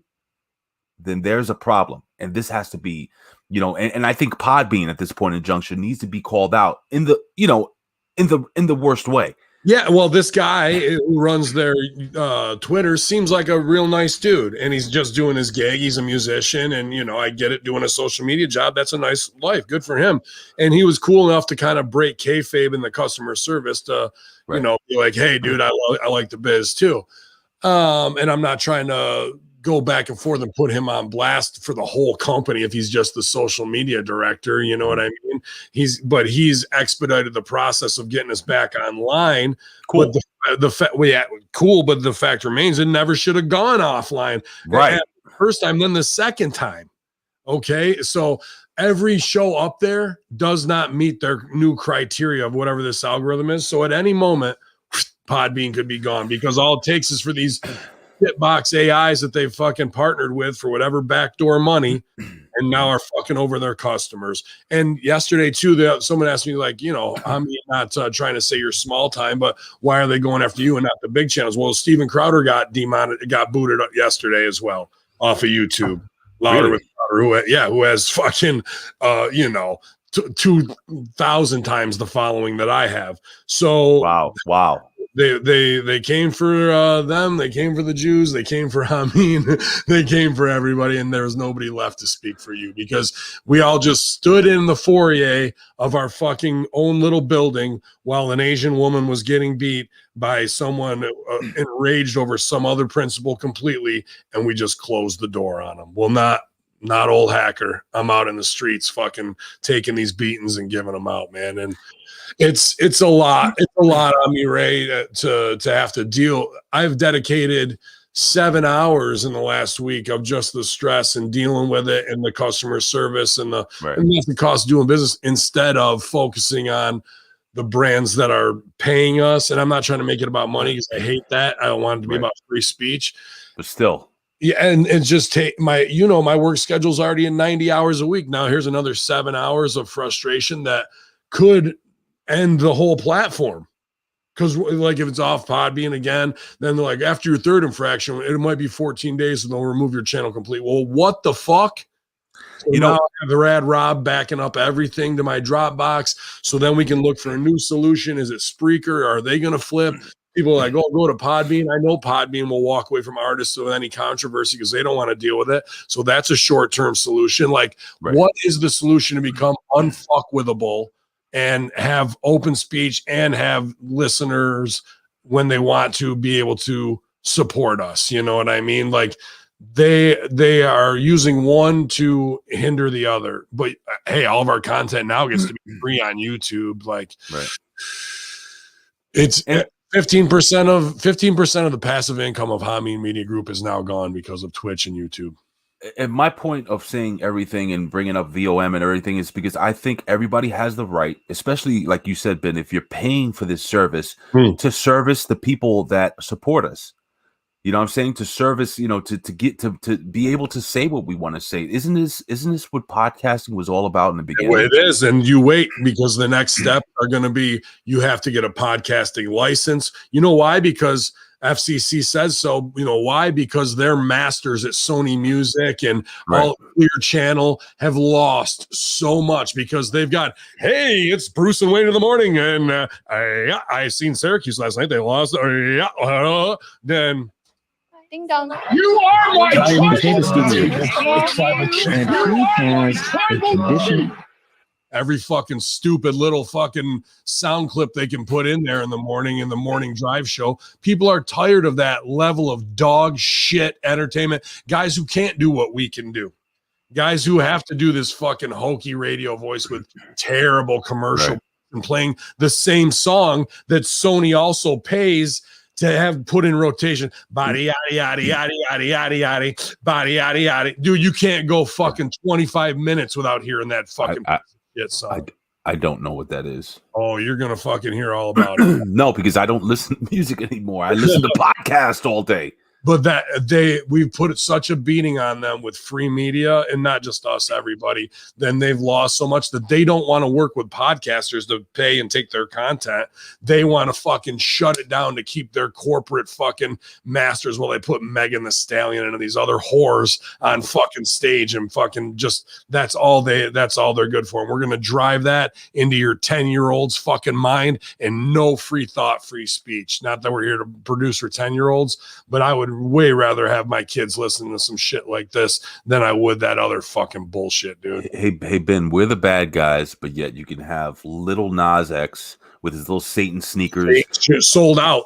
A: then there's a problem. And this has to be, and I think Podbean at this point in junction needs to be called out in the worst way.
B: Yeah, well, this guy who runs their Twitter seems like a real nice dude, and he's just doing his gig. He's a musician, and, I get it, doing a social media job. That's a nice life. Good for him. And he was cool enough to kind of break kayfabe in the customer service to, be like, "Hey, dude, I like the biz too." And I'm not trying to go back and forth and put him on blast for the whole company if he's just the social media director, you know what I mean? He's expedited the process of getting us back online. Cool. But but the fact remains it never should have gone offline.
A: Right.
B: The first time, then the second time. Okay. So every show up there does not meet their new criteria of whatever this algorithm is. So at any moment, Podbean could be gone, because all it takes is for these hitbox AIs that they've fucking partnered with for whatever backdoor money, and now are fucking over their customers. And yesterday too, someone asked me, like, I'm not trying to say you're small time, but why are they going after you and not the big channels? Well, Steven Crowder got booted up yesterday as well off of YouTube. Louder with Louder, who has fucking 2,000 times the following that I have. So
A: wow.
B: They came for them. They came for the Jews. They came for Hamin. They came for everybody, and there was nobody left to speak for you, because we all just stood in the foyer of our fucking own little building while an Asian woman was getting beat by someone enraged over some other principle completely, and we just closed the door on them. Well, not old hacker. I'm out in the streets fucking taking these beatings and giving them out, man. And it's a lot on me, Ray, to have to deal. I've dedicated 7 hours in the last week of just the stress and dealing with it, and the customer service and the cost of doing business, instead of focusing on the brands that are paying us. And I'm not trying to make it about money, because I hate that. I don't want it to be about free speech,
A: but still.
B: Yeah, and just take my work schedule's already in 90 hours a week. Now here's another 7 hours of frustration that could end the whole platform. Because, like, if it's off Podbean again, then they're like, after your third infraction, it might be 14 days and they'll remove your channel completely. Well, what the fuck? So now I have the Rad Rob backing up everything to my Dropbox, so then we can look for a new solution. Is it Spreaker? Are they going to flip? People are like, oh, go to Podbean. I know Podbean will walk away from artists with any controversy because they don't want to deal with it. So that's a short-term solution. Like, what is the solution to become unfuckwithable and have open speech and have listeners, when they want to, be able to support us? You know what I mean? Like, they are using one to hinder the other. But hey, all of our content now gets to be free on YouTube. Like, it's 15% of the passive income of Hamin Media Group is now gone because of Twitch and YouTube.
A: And my point of saying everything and bringing up VOM and everything is because I think everybody has the right, especially like you said, Ben, if you're paying for this service, to service the people that support us. You know what I'm saying? To service, to be able to say what we want to say. Isn't this what podcasting was all about in the beginning?
B: Well, it is. And you wait, because the next step are going to be, you have to get a podcasting license. You know why? Because FCC says so. You know why? Because their masters at Sony Music and all Clear Channel have lost so much, because they've got, hey, it's Bruce and Wayne in the morning, and I seen Syracuse last night. They lost. Then
E: ding dong.
B: You are my
E: tradition.
B: Every fucking stupid little fucking sound clip they can put in there in the morning drive show. People are tired of that level of dog shit entertainment. Guys who can't do what we can do. Guys who have to do this fucking hokey radio voice with terrible commercial and playing the same song that Sony also pays to have put in rotation. Body yaddy yaddy yaddy yaddy yaddy yaddy body yaddy yaddy. Dude, you can't go fucking 25 minutes without hearing that fucking shit song.
A: I don't know what that is.
B: Oh, you're gonna fucking hear all about it.
A: No, because I don't listen to music anymore. I listen to podcasts all day.
B: But we've put such a beating on them with free media, and not just us, everybody. Then they've lost so much that they don't want to work with podcasters to pay and take their content. They want to fucking shut it down to keep their corporate fucking masters, while they put Megan Thee Stallion and these other whores on fucking stage, and fucking just that's all they're good for. And we're gonna drive that into your 10-year-old's fucking mind, and no free thought, free speech. Not that we're here to produce for 10-year-olds, but I would way rather have my kids listen to some shit like this than I would that other fucking bullshit, dude.
A: Hey, Ben, we're the bad guys, but yet you can have little Nas X with his little Satan sneakers
B: sold out,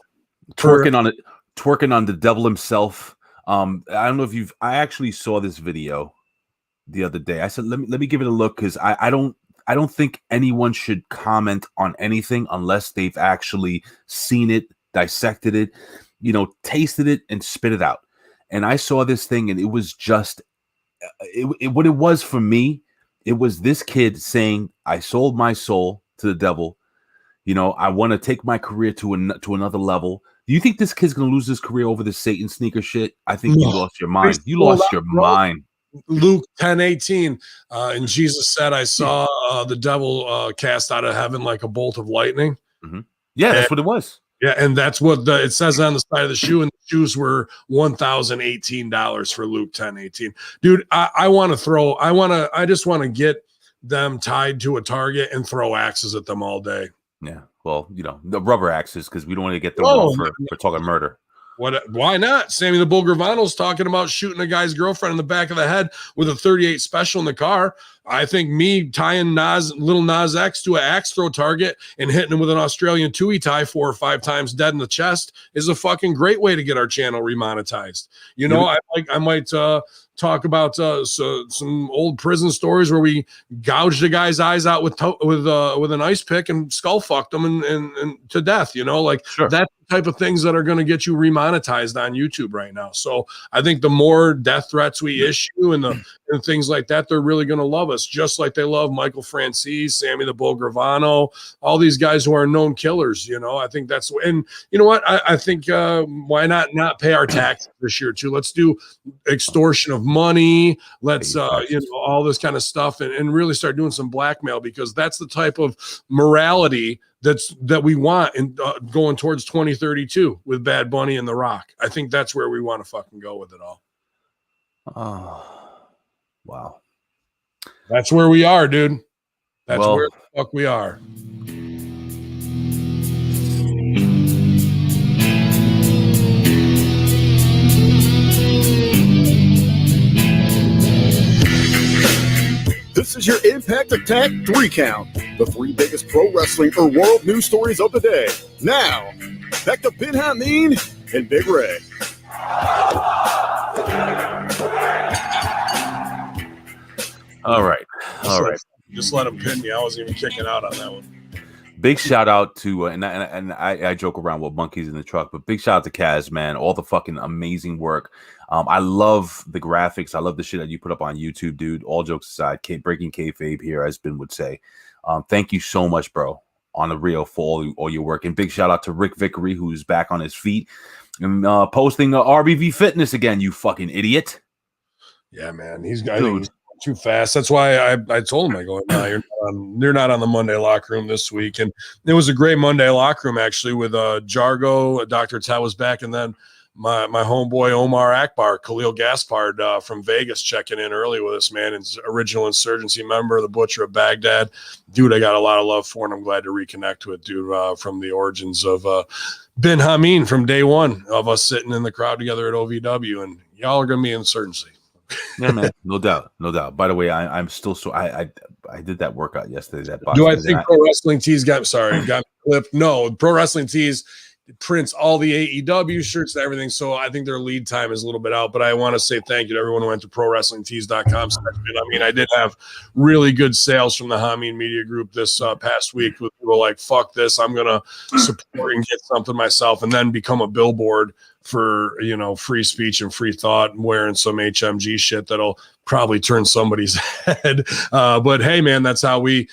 A: twerking on the devil himself. I don't know if I actually saw this video the other day. I said, let me give it a look, because I don't think anyone should comment on anything unless they've actually seen it, dissected it, tasted it and spit it out. And I saw this thing, and it was just what it was for me It was this kid saying, "I sold my soul to the devil. You know, I want to take my career to another level." Do you think this kid's gonna lose his career over this Satan sneaker shit? I think you lost your mind. You lost your mind.
B: Luke 10:18, and Jesus said, "I saw the devil cast out of heaven like a bolt of lightning."
A: Mm-hmm. Yeah, that's what it was.
B: Yeah, and that's what it says on the side of the shoe, and the shoes were $1,018 for Luke 10:18. Dude, I just want to get them tied to a target and throw axes at them all day.
A: Yeah, well, you know, the rubber axes, because we don't want to get thrown off for talking murder.
B: Why not? Sammy the Bull Gravano's talking about shooting a guy's girlfriend in the back of the head with a 38 special in the car. I think me tying little Nas X to an axe throw target and hitting him with an Australian Tui tie 4 or 5 times dead in the chest is a fucking great way to get our channel remonetized. You know, I might talk about some old prison stories where we gouged a guy's eyes out with an ice pick and skull fucked them and to death. You know, like that's the type of things that are going to get you remonetized on YouTube right now. So I think the more death threats we issue and things like that, they're really going to love us, just like they love Michael Francis, Sammy the Bull Gravano, all these guys who are known killers. You know, I think that's, and you know what? I think why not pay our taxes this year too? Let's do extortion of money. Let's all this kind of stuff and really start doing some blackmail, because that's the type of morality that we want in going towards 2032 with Bad Bunny and The Rock. I think that's where we want to fucking go with it all.
A: Oh, wow.
B: That's where we are, dude. That's where the fuck we are.
D: This is your Impact Attack 3 Count, the 3 biggest pro wrestling or world news stories of the day. Now, back to Ben Hamin and Big Ray.
A: All right.
B: Just let him pin me. I wasn't even kicking out on that one.
A: Big shout out to and I joke around with monkeys in the truck, but big shout out to Kaz, man. All the fucking amazing work. I love the graphics. I love the shit that you put up on YouTube, dude. All jokes aside, breaking kayfabe here, as Ben would say. Thank you so much, bro, on the real for all your work. And big shout out to Rick Vickery, who's back on his feet and posting RBV Fitness again. You fucking idiot.
B: Yeah, man, he's too fast. That's why I told him, I go, no, you're not on the Monday locker room this week. And it was a great Monday locker room, actually, with Jargo, Dr. Ted was back, and then my homeboy Omar Akbar, Khalil Gaspard from Vegas, checking in early with us, man. And original insurgency member, the Butcher of Baghdad. Dude, I got a lot of love for, and I'm glad to reconnect with, dude, from the origins of Ben Hamin, from day one of us sitting in the crowd together at OVW. And y'all are going to be insurgency.
A: Yeah, man, no doubt. By the way, I'm still I did that workout yesterday.
B: Do I think Pro Wrestling Tees got clipped? No, Pro Wrestling Tees prints all the AEW shirts and everything, so I think their lead time is a little bit out. But I want to say thank you to everyone who went to ProWrestlingTees.com. I mean, I did have really good sales from the Hamin Media Group this past week, with people like, fuck this, I'm gonna support and get something myself, and then become a billboard for, you know, free speech and free thought, and wearing some HMG shit that'll probably turn somebody's head. But hey, man, that's how we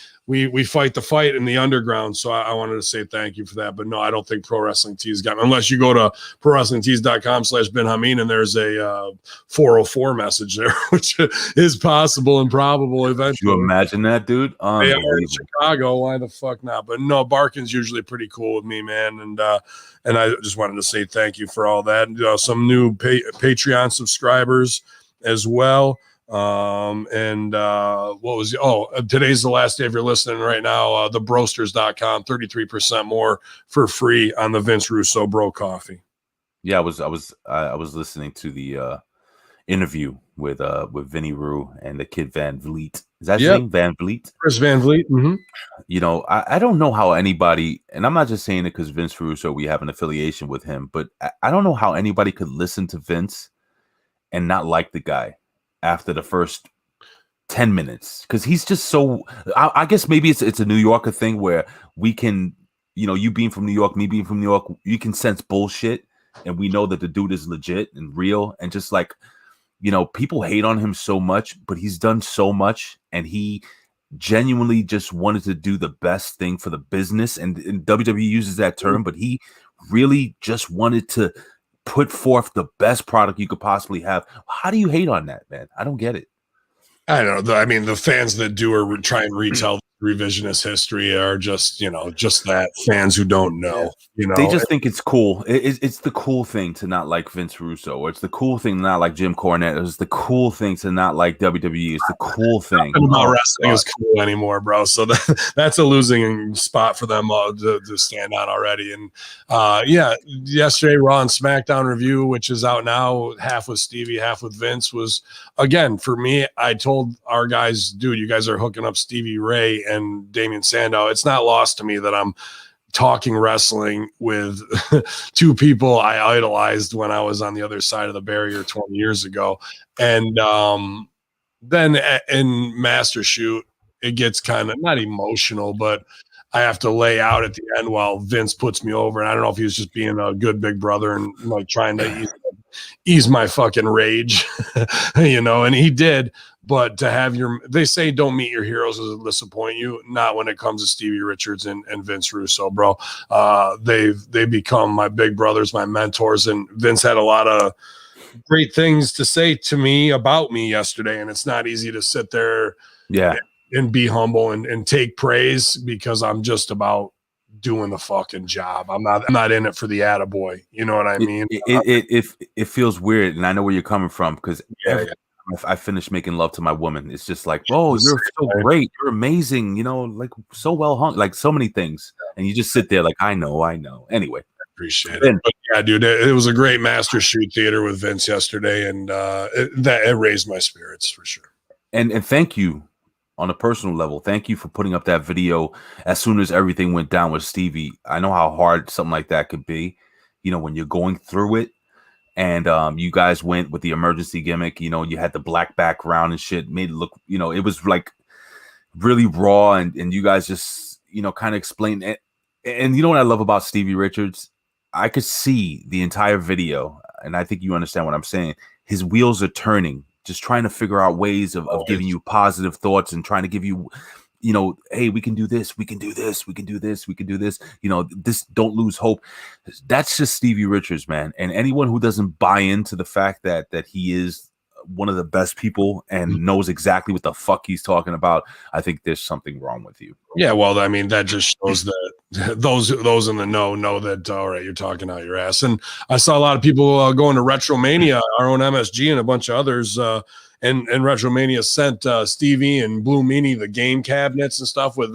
B: fight the fight in the underground. So I wanted to say thank you for that. But no, I don't think Pro Wrestling Tees got, unless you go to ProWrestlingTees.com/Ben Hamin and there's a 404 message there, which is possible and probable eventually.
A: You imagine that, dude?
B: They are in Chicago. Why the fuck not? But no, Barkin's usually pretty cool with me, man. And I just wanted to say thank you for all that. Some new Patreon subscribers as well. Today's the last day if you're listening right now. Thebrosters.com, 33% more for free on the Vince Russo Bro Coffee.
A: Yeah, I was listening to the interview with Vinny Rue and the kid Van Vliet. Is that his name? Van Vliet?
B: Chris Van Vliet. Mm-hmm.
A: You know, I don't know how anybody, and I'm not just saying it because Vince Russo, we have an affiliation with him, but I don't know how anybody could listen to Vince and not like the guy after the first 10 minutes, because he's just so, I guess maybe it's a New Yorker thing where we can, you know, you being from New York, me being from New York, you can sense bullshit, and we know that the dude is legit and real, and just like you know, people hate on him so much, but he's done so much, and he genuinely just wanted to do the best thing for the business. And WWE uses that term, but he really just wanted to put forth the best product you could possibly have. How do you hate on that, man? I don't get it.
B: I don't know. I mean, the fans that do or try and retell revisionist history are just, you know, just that fans who don't know, you know,
A: They just think it's cool. It's the cool thing to not like Vince Russo, or it's the cool thing to not like Jim Cornette. It's the cool thing to not like WWE. It's the cool thing.
B: Nothing about wrestling is cool anymore, bro. So that's a losing spot for them to stand on already. And yeah, yesterday Raw and SmackDown review, which is out now, half with Stevie, half with Vince, was, again, for me, I told our guys, dude, you guys are hooking up Stevie Ray and Damian Sandow. It's not lost to me that I'm talking wrestling with two people I idolized when I was on the other side of the barrier 20 years ago. And then in Master Shoot, it gets kind of not emotional, but I have to lay out at the end while Vince puts me over. And I don't know if he was just being a good big brother and like trying to ease my fucking rage, you know, and he did. But to have they say don't meet your heroes as disappoint you. Not when it comes to Stevie Richards and Vince Russo, bro. They become my big brothers, my mentors. And Vince had a lot of great things to say to me about me yesterday. And it's not easy to sit there and be humble and take praise, because I'm just about doing the fucking job. I'm not in it for the attaboy. You know what I mean?
A: It feels weird, and I know where you're coming from, because I finished making love to my woman, it's just like, oh, you're so great, you're amazing, you know, like so well hung, like so many things, and you just sit there like, I know. Anyway,
B: appreciate it. But yeah, dude, it was a great Master Shoot theater with Vince yesterday, and it raised my spirits for sure.
A: And thank you on a personal level. Thank you for putting up that video as soon as everything went down with Stevie. I know how hard something like that could be, you know, when you're going through it. And you guys went with the emergency gimmick. You know, you had the black background and shit, made it look, you know, it was like really raw. And you guys just, you know, kind of explained it. And you know what I love about Stevie Richards? I could see the entire video, and I think you understand what I'm saying. His wheels are turning, just trying to figure out ways of giving you positive thoughts and trying to give you, you know, hey, we can do this, we can do this, we can do this, we can do this, you know, this, don't lose hope. That's just Stevie Richards, man. And anyone who doesn't buy into the fact that he is one of the best people and knows exactly what the fuck he's talking about, I think there's something wrong with you.
B: Yeah, well, I mean, that just shows that those in the know that, all right, you're talking out your ass. And I saw a lot of people going to Retromania, our own MSG and a bunch of others, and Retromania sent Stevie and Blue Meanie the game cabinets and stuff with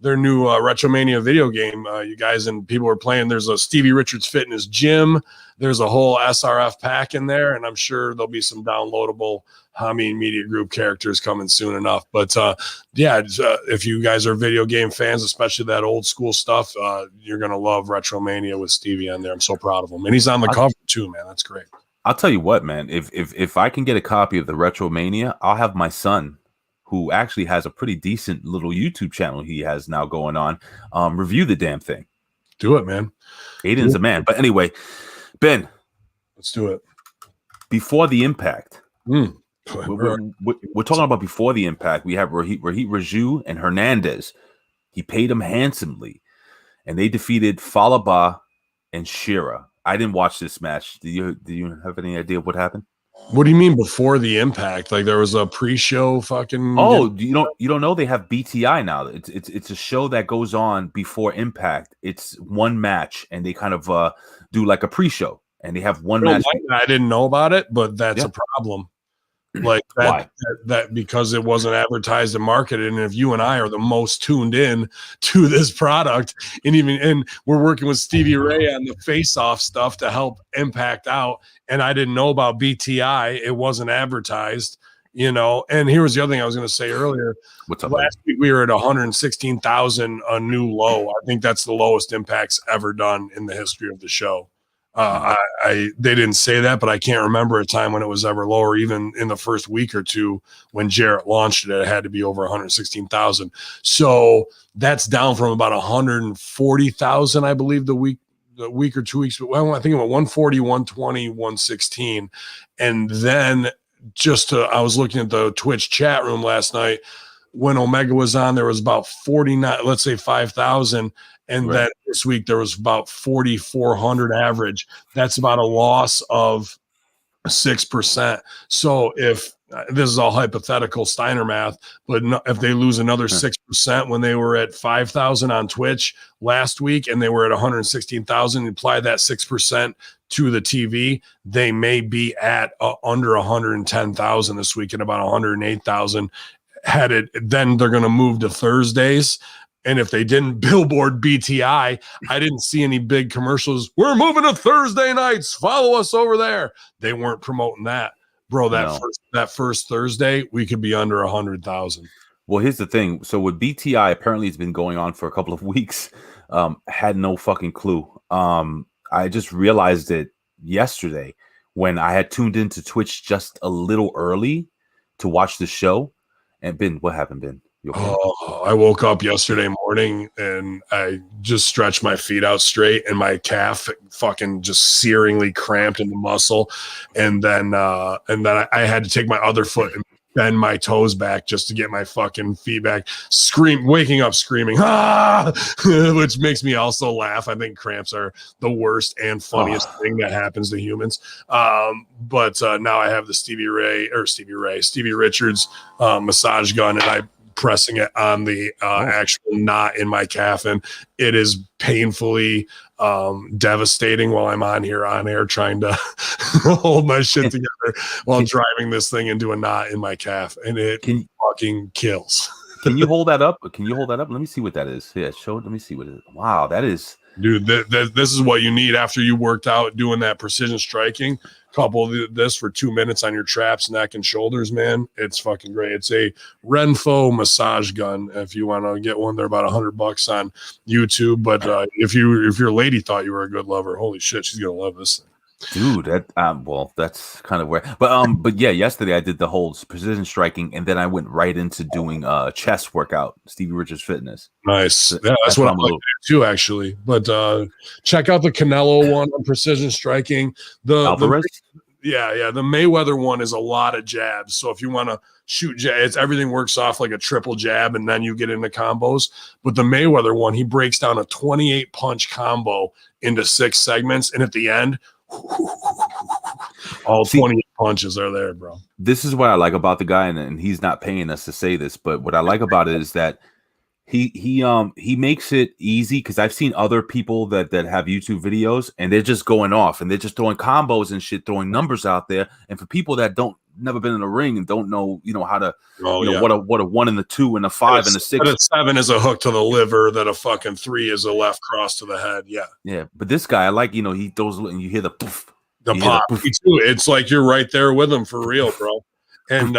B: their new Retromania video game. You guys and people were playing. There's a Stevie Richards Fitness gym. There's a whole SRF pack in there, and I'm sure there'll be some downloadable Hamin Media Group characters coming soon enough. But yeah, if you guys are video game fans, especially that old school stuff, you're gonna love Retromania with Stevie on there. I'm so proud of him, and he's on the cover too, man. That's great.
A: I'll tell you what, man, if I can get a copy of the Retromania, I'll have my son, who actually has a pretty decent little YouTube channel he has now going on, review the damn thing.
B: Do it, man.
A: Aiden's a man. But anyway, Ben,
B: let's do it.
A: Before the Impact. We're talking about before the Impact. We have Rohit Raju and Hernandez. He paid him handsomely, and they defeated Falaba and Shira. I didn't watch this match. Do you have any idea what happened?
B: What do you mean before the Impact? Like there was a pre-show fucking.
A: Oh, you don't know they have BTI now. It's a show that goes on before Impact. It's one match, and they kind of do like a pre-show, and they have one match.
B: I didn't know about it, but that's a problem. Like that because it wasn't advertised and marketed. And if you and I are the most tuned in to this product, and we're working with Stevie Ray on the face-off stuff to help Impact out, and I didn't know about BTI, it wasn't advertised, you know. And here was the other thing I was going to say earlier.
A: What's up?
B: Last week we were at 116,000, a new low. I think that's the lowest Impact's ever done in the history of the show. They didn't say that, but I can't remember a time when it was ever lower. Even in the first week or two when Jarrett launched it, it had to be over 116,000. So that's down from about 140,000, I believe, the week or 2 weeks. Well, I think about 140, 120, 116. And then I was looking at the Twitch chat room last night. When Omega was on, there was about 49, let's say 5,000. And then this week there was about 4,400 average. That's about a loss of 6%. So if this is all hypothetical Steiner math, but if they lose another 6% when they were at 5,000 on Twitch last week and they were at 116,000, apply that 6% to the TV, they may be at under 110,000 this week and about 108,000. Then they're going to move to Thursdays. And if they didn't billboard BTI, I didn't see any big commercials. We're moving to Thursday nights. Follow us over there. They weren't promoting that, bro. That first Thursday, we could be under 100,000.
A: Well, here's the thing. So with BTI, apparently it's been going on for a couple of weeks. Had no fucking clue. I just realized it yesterday when I had tuned into Twitch just a little early to watch the show. And Ben, what happened, Ben?
B: Okay? I woke up yesterday morning and I just stretched my feet out straight and my calf fucking just searingly cramped in the muscle. And then I had to take my other foot and bend my toes back just to get my fucking feet back. Waking up screaming, which makes me also laugh. I think cramps are the worst and funniest thing that happens to humans. But now I have the Stevie Richards massage gun, and I'm pressing it on the actual knot in my calf, and it is painfully devastating while I'm on air trying to hold my shit together while driving this thing into a knot in my calf, and it fucking kills.
A: Can you hold that up? Let me see what that is. Yeah, let me see what it is. Wow, that is...
B: Dude, this is what you need after you worked out doing that precision striking. Couple this for 2 minutes on your traps, neck, and shoulders, man. It's fucking great. It's a Renfo massage gun. If you want to get one, they're about $100 on YouTube. But if your lady thought you were a good lover, holy shit, she's gonna love this thing.
A: Dude, that's kind of weird. But yeah, yesterday I did the whole precision striking, and then I went right into doing chest workout, Stevie Richards Fitness.
B: Nice. Yeah, that's what I'm like too, actually. But check out the Canelo one on precision striking. The Mayweather one is a lot of jabs. So if you want to shoot jabs, everything works off like a triple jab, and then you get into combos. But the Mayweather one, he breaks down a 28 punch combo into 6 segments, and at the end, all 28 punches are there, bro.
A: This is what I like about the guy, and he's not paying us to say this, but what I like about it is that he makes it easy, because I've seen other people that have YouTube videos and they're just going off and they're just throwing combos and shit, throwing numbers out there. And for people that never been in a ring and don't know, how to, what a 1 and a 2 and a 5 and a 6.
B: But a 7 is a hook to the liver, that a fucking 3 is a left cross to the head. Yeah.
A: Yeah. But this guy, I like, he throws, and you hear the poof.
B: The pop. It's like you're right there with him for real, bro. And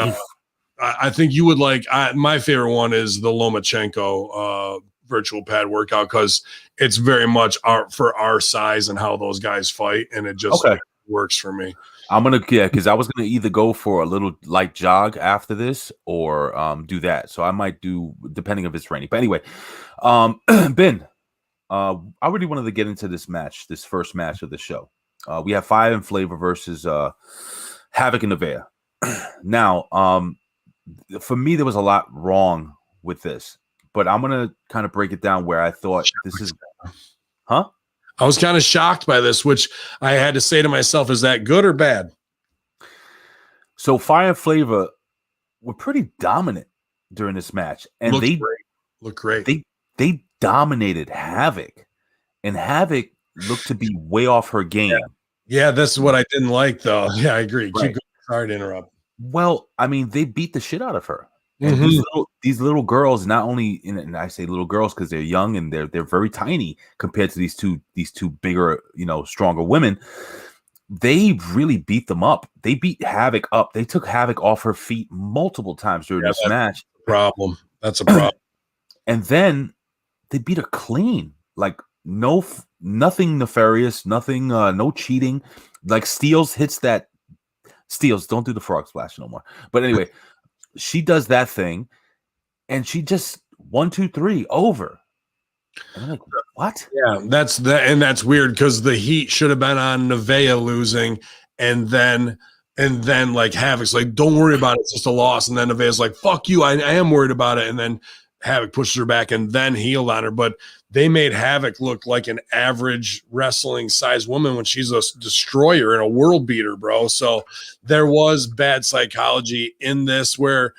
B: I think you would like, my favorite one is the Lomachenko virtual pad workout, because it's very much for our size and how those guys fight. And it just works for me.
A: Because I was gonna either go for a little light jog after this or do that. So I might do, depending if it's rainy. But anyway, Ben, I really wanted to get into this first match of the show. We have Fire and Flavor versus Havoc and Nevaeh. Now, for me, there was a lot wrong with this, but I'm gonna kind of break it down where I thought this is, huh?
B: I was kind of shocked by this, which I had to say to myself, is that good or bad?
A: So Fire and Flavor were pretty dominant during this match, and
B: look great.
A: They dominated Havoc, and Havoc looked to be way off her game.
B: Yeah, that's what I didn't like, though. Yeah, I agree. Right. Keep going. Sorry to interrupt.
A: Well, I mean, they beat the shit out of her. And these little girls, not only, and I say little girls because they're young and they're very tiny compared to these two bigger, stronger women. They really beat them up. They beat Havoc up. They took Havoc off her feet multiple times during this match.
B: That's a problem.
A: And then they beat her clean. Like nothing nefarious, nothing, no cheating. Like Steels hits that. Steels, don't do the frog splash no more. But anyway. She does that thing, and she just 1, 2, 3 over. And I'm like, what?
B: Yeah, that's weird because the heat should have been on Nevaeh losing, and then And then like Havoc's like, don't worry about it, it's just a loss. And then Nevaeh's like, fuck you, I am worried about it. And then Havoc pushes her back and then healed on her. But they made Havoc look like an average wrestling size woman when she's a destroyer and a world beater, bro. So there was bad psychology in this where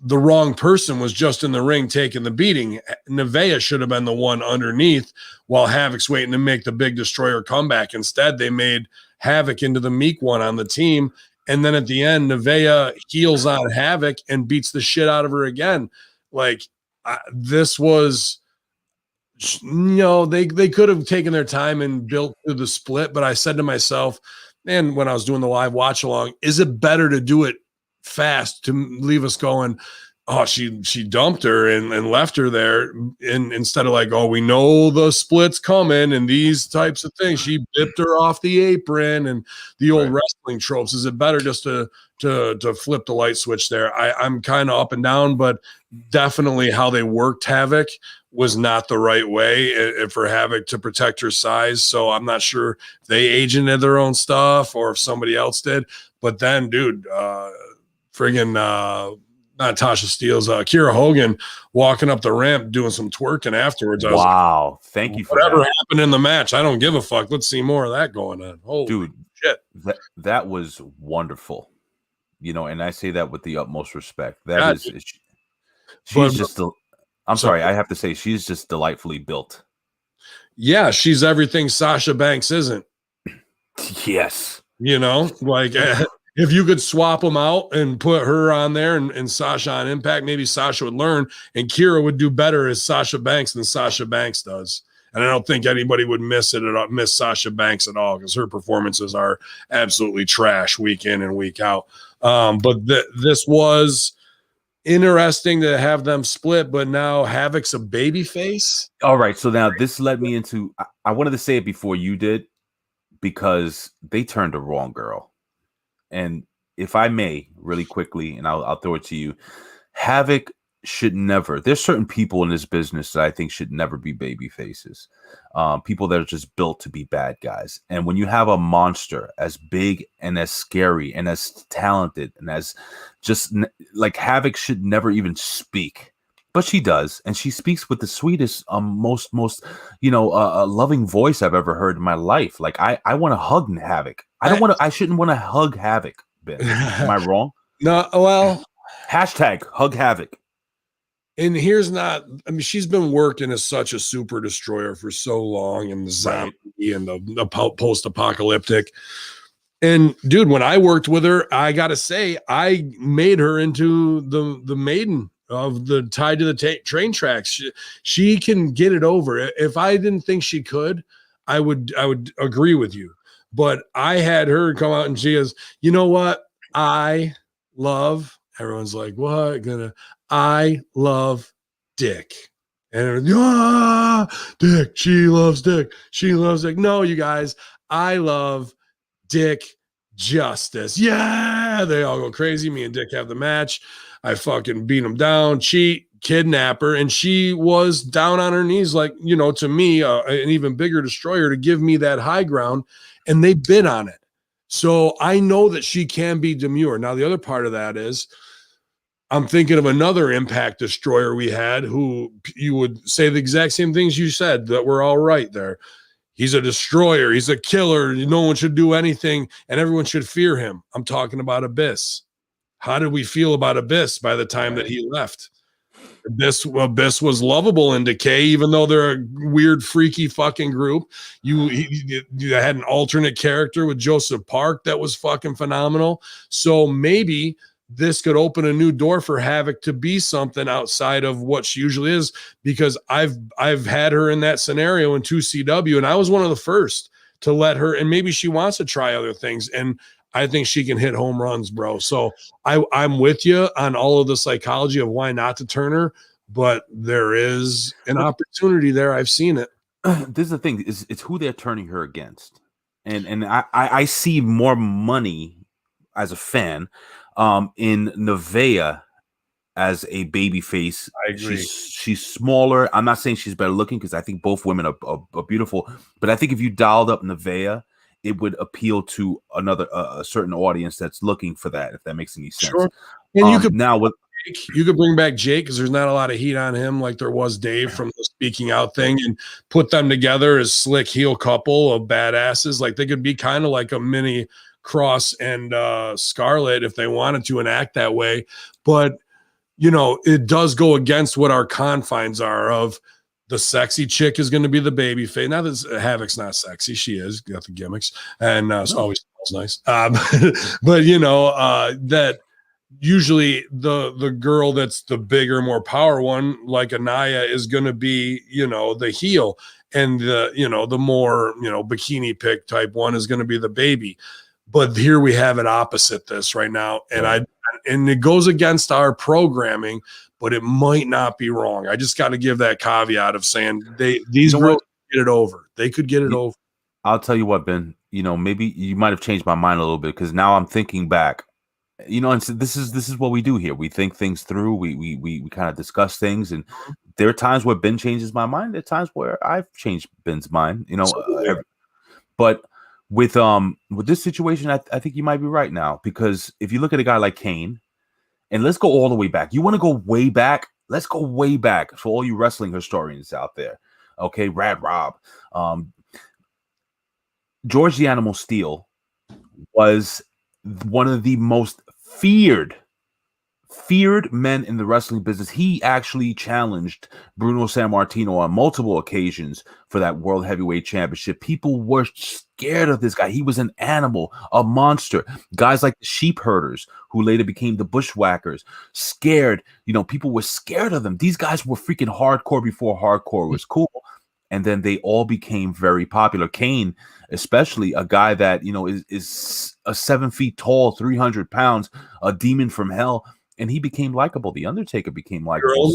B: the wrong person was just in the ring taking the beating. Nevaeh should have been the one underneath while Havoc's waiting to make the big destroyer comeback. Instead, they made Havoc into the meek one on the team. And then at the end, Nevaeh heals on Havoc and beats the shit out of her again. Like this was, they could have taken their time and built through the split. But I said to myself, and when I was doing the live watch along, is it better to do it fast to leave us going, oh, she dumped her and left her there, and instead of like, oh, we know the split's coming and these types of things, she bipped her off the apron and the old wrestling tropes. Is it better just to flip the light switch there? I'm kind of up and down, but definitely how they worked Havoc was not the right way for Havoc to protect her size. So I'm not sure if they agented their own stuff or if somebody else did. But then, dude, friggin' not Tasha Steelz, Kiera Hogan walking up the ramp doing some twerking afterwards.
A: Wow, thank you for
B: whatever
A: that.
B: happened in the match. I don't give a fuck. Let's see more of that going on. Holy
A: dude,
B: shit.
A: That was wonderful. And I say that with the utmost respect. That is, she's just, I'm sorry, I have to say, she's just delightfully built.
B: Yeah, she's everything Sasha Banks isn't.
A: Yes.
B: Like if you could swap them out and put her on there and Sasha on Impact, maybe Sasha would learn and Kiera would do better as Sasha Banks than Sasha Banks does. And I don't think anybody would miss Sasha Banks at all because her performances are absolutely trash week in and week out. But this was interesting to have them split, but now Havoc's a babyface.
A: All right. So now this led me into, I wanted to say it before you did because they turned the wrong girl. And if I may, really quickly, and I'll throw it to you, Havoc should never. There's certain people in this business that I think should never be baby faces. People that are just built to be bad guys. And when you have a monster as big and as scary and as talented and as just like Havoc should never even speak. But she does, and she speaks with the sweetest, most loving voice I've ever heard in my life. Like I want to hug Havoc. I shouldn't want to hug Havoc. Ben, am I wrong?
B: No, well,
A: hashtag hug Havoc.
B: And she's been working as such a super destroyer for so long, and the zombie and the post-apocalyptic. And dude, when I worked with her, I gotta say, I made her into the maiden of the Tied to the Train tracks. She can get it over. If I didn't think she could, I would agree with you. But I had her come out and she goes, you know what? I love, everyone's like, what? I love Dick. And Dick, she loves Dick. She loves Dick. No, you guys, I love Dick Justice. Yeah, they all go crazy. Me and Dick have the match. I fucking beat him down, cheat, kidnap her, and she was down on her knees, like, to me, an even bigger destroyer to give me that high ground, and they bid on it. So I know that she can be demure. Now, the other part of that is I'm thinking of another Impact destroyer we had who you would say the exact same things you said, that were all right there. He's a destroyer. He's a killer. No one should do anything, and everyone should fear him. I'm talking about Abyss. How did we feel about Abyss by the time that he left? Abyss was lovable in Decay, even though they're a weird, freaky fucking group. You had an alternate character with Joseph Park that was fucking phenomenal. So maybe this could open a new door for Havoc to be something outside of what she usually is, because I've had her in that scenario in 2CW, and I was one of the first to let her, and maybe she wants to try other things, and I think she can hit home runs, bro. So I'm with you on all of the psychology of why not to turn her, but there is an opportunity there. I've seen it.
A: This is the thing: it's who they're turning her against, and I see more money as a fan in Nevaeh as a baby face.
B: I agree.
A: She's smaller. I'm not saying she's better looking because I think both women are beautiful, but I think if you dialed up Nevaeh it would appeal to another a certain audience that's looking for that, if that makes any sense.
B: Sure. And
A: you
B: could bring back Jake because there's not a lot of heat on him like there was Dave from the speaking out thing, and put them together as slick heel couple of badasses. Like they could be kind of like a mini Cross and Scarlett if they wanted to and act that way. But it does go against what our confines are of the sexy chick is going to be the baby face. Not that Havoc's not sexy. She is, got the gimmicks, and always smells nice. But that usually the girl that's the bigger, more power one, like Anaya, is going to be, the heel, and the more, bikini pick type one is going to be the baby. But here we have it opposite this right now. And it goes against our programming, but it might not be wrong. I just got to give that caveat of saying these girls could get it over. They could get it over.
A: I'll tell you what, Ben, maybe you might have changed my mind a little bit, because now I'm thinking back, and so this is what we do here. We think things through. We kind of discuss things, and there are times where Ben changes my mind. There are times where I've changed Ben's mind, but with this situation, I think you might be right now, because if you look at a guy like Kane, and let's go all the way back. You want to go way back? Let's go way back for all you wrestling historians out there. Okay, Rad Rob. George the Animal Steel was one of the most feared men in the wrestling business. He actually challenged Bruno Sammartino on multiple occasions for that World Heavyweight Championship. People were scared of this guy. He was an animal, a monster. Guys like the Sheep Herders, who later became the Bushwhackers, scared. People were scared of them. These guys were freaking hardcore before hardcore was cool. And then they all became very popular. Kane, especially, a guy that, is a 7 feet tall, 300 pounds, a demon from hell. And he became likable. The Undertaker became likable.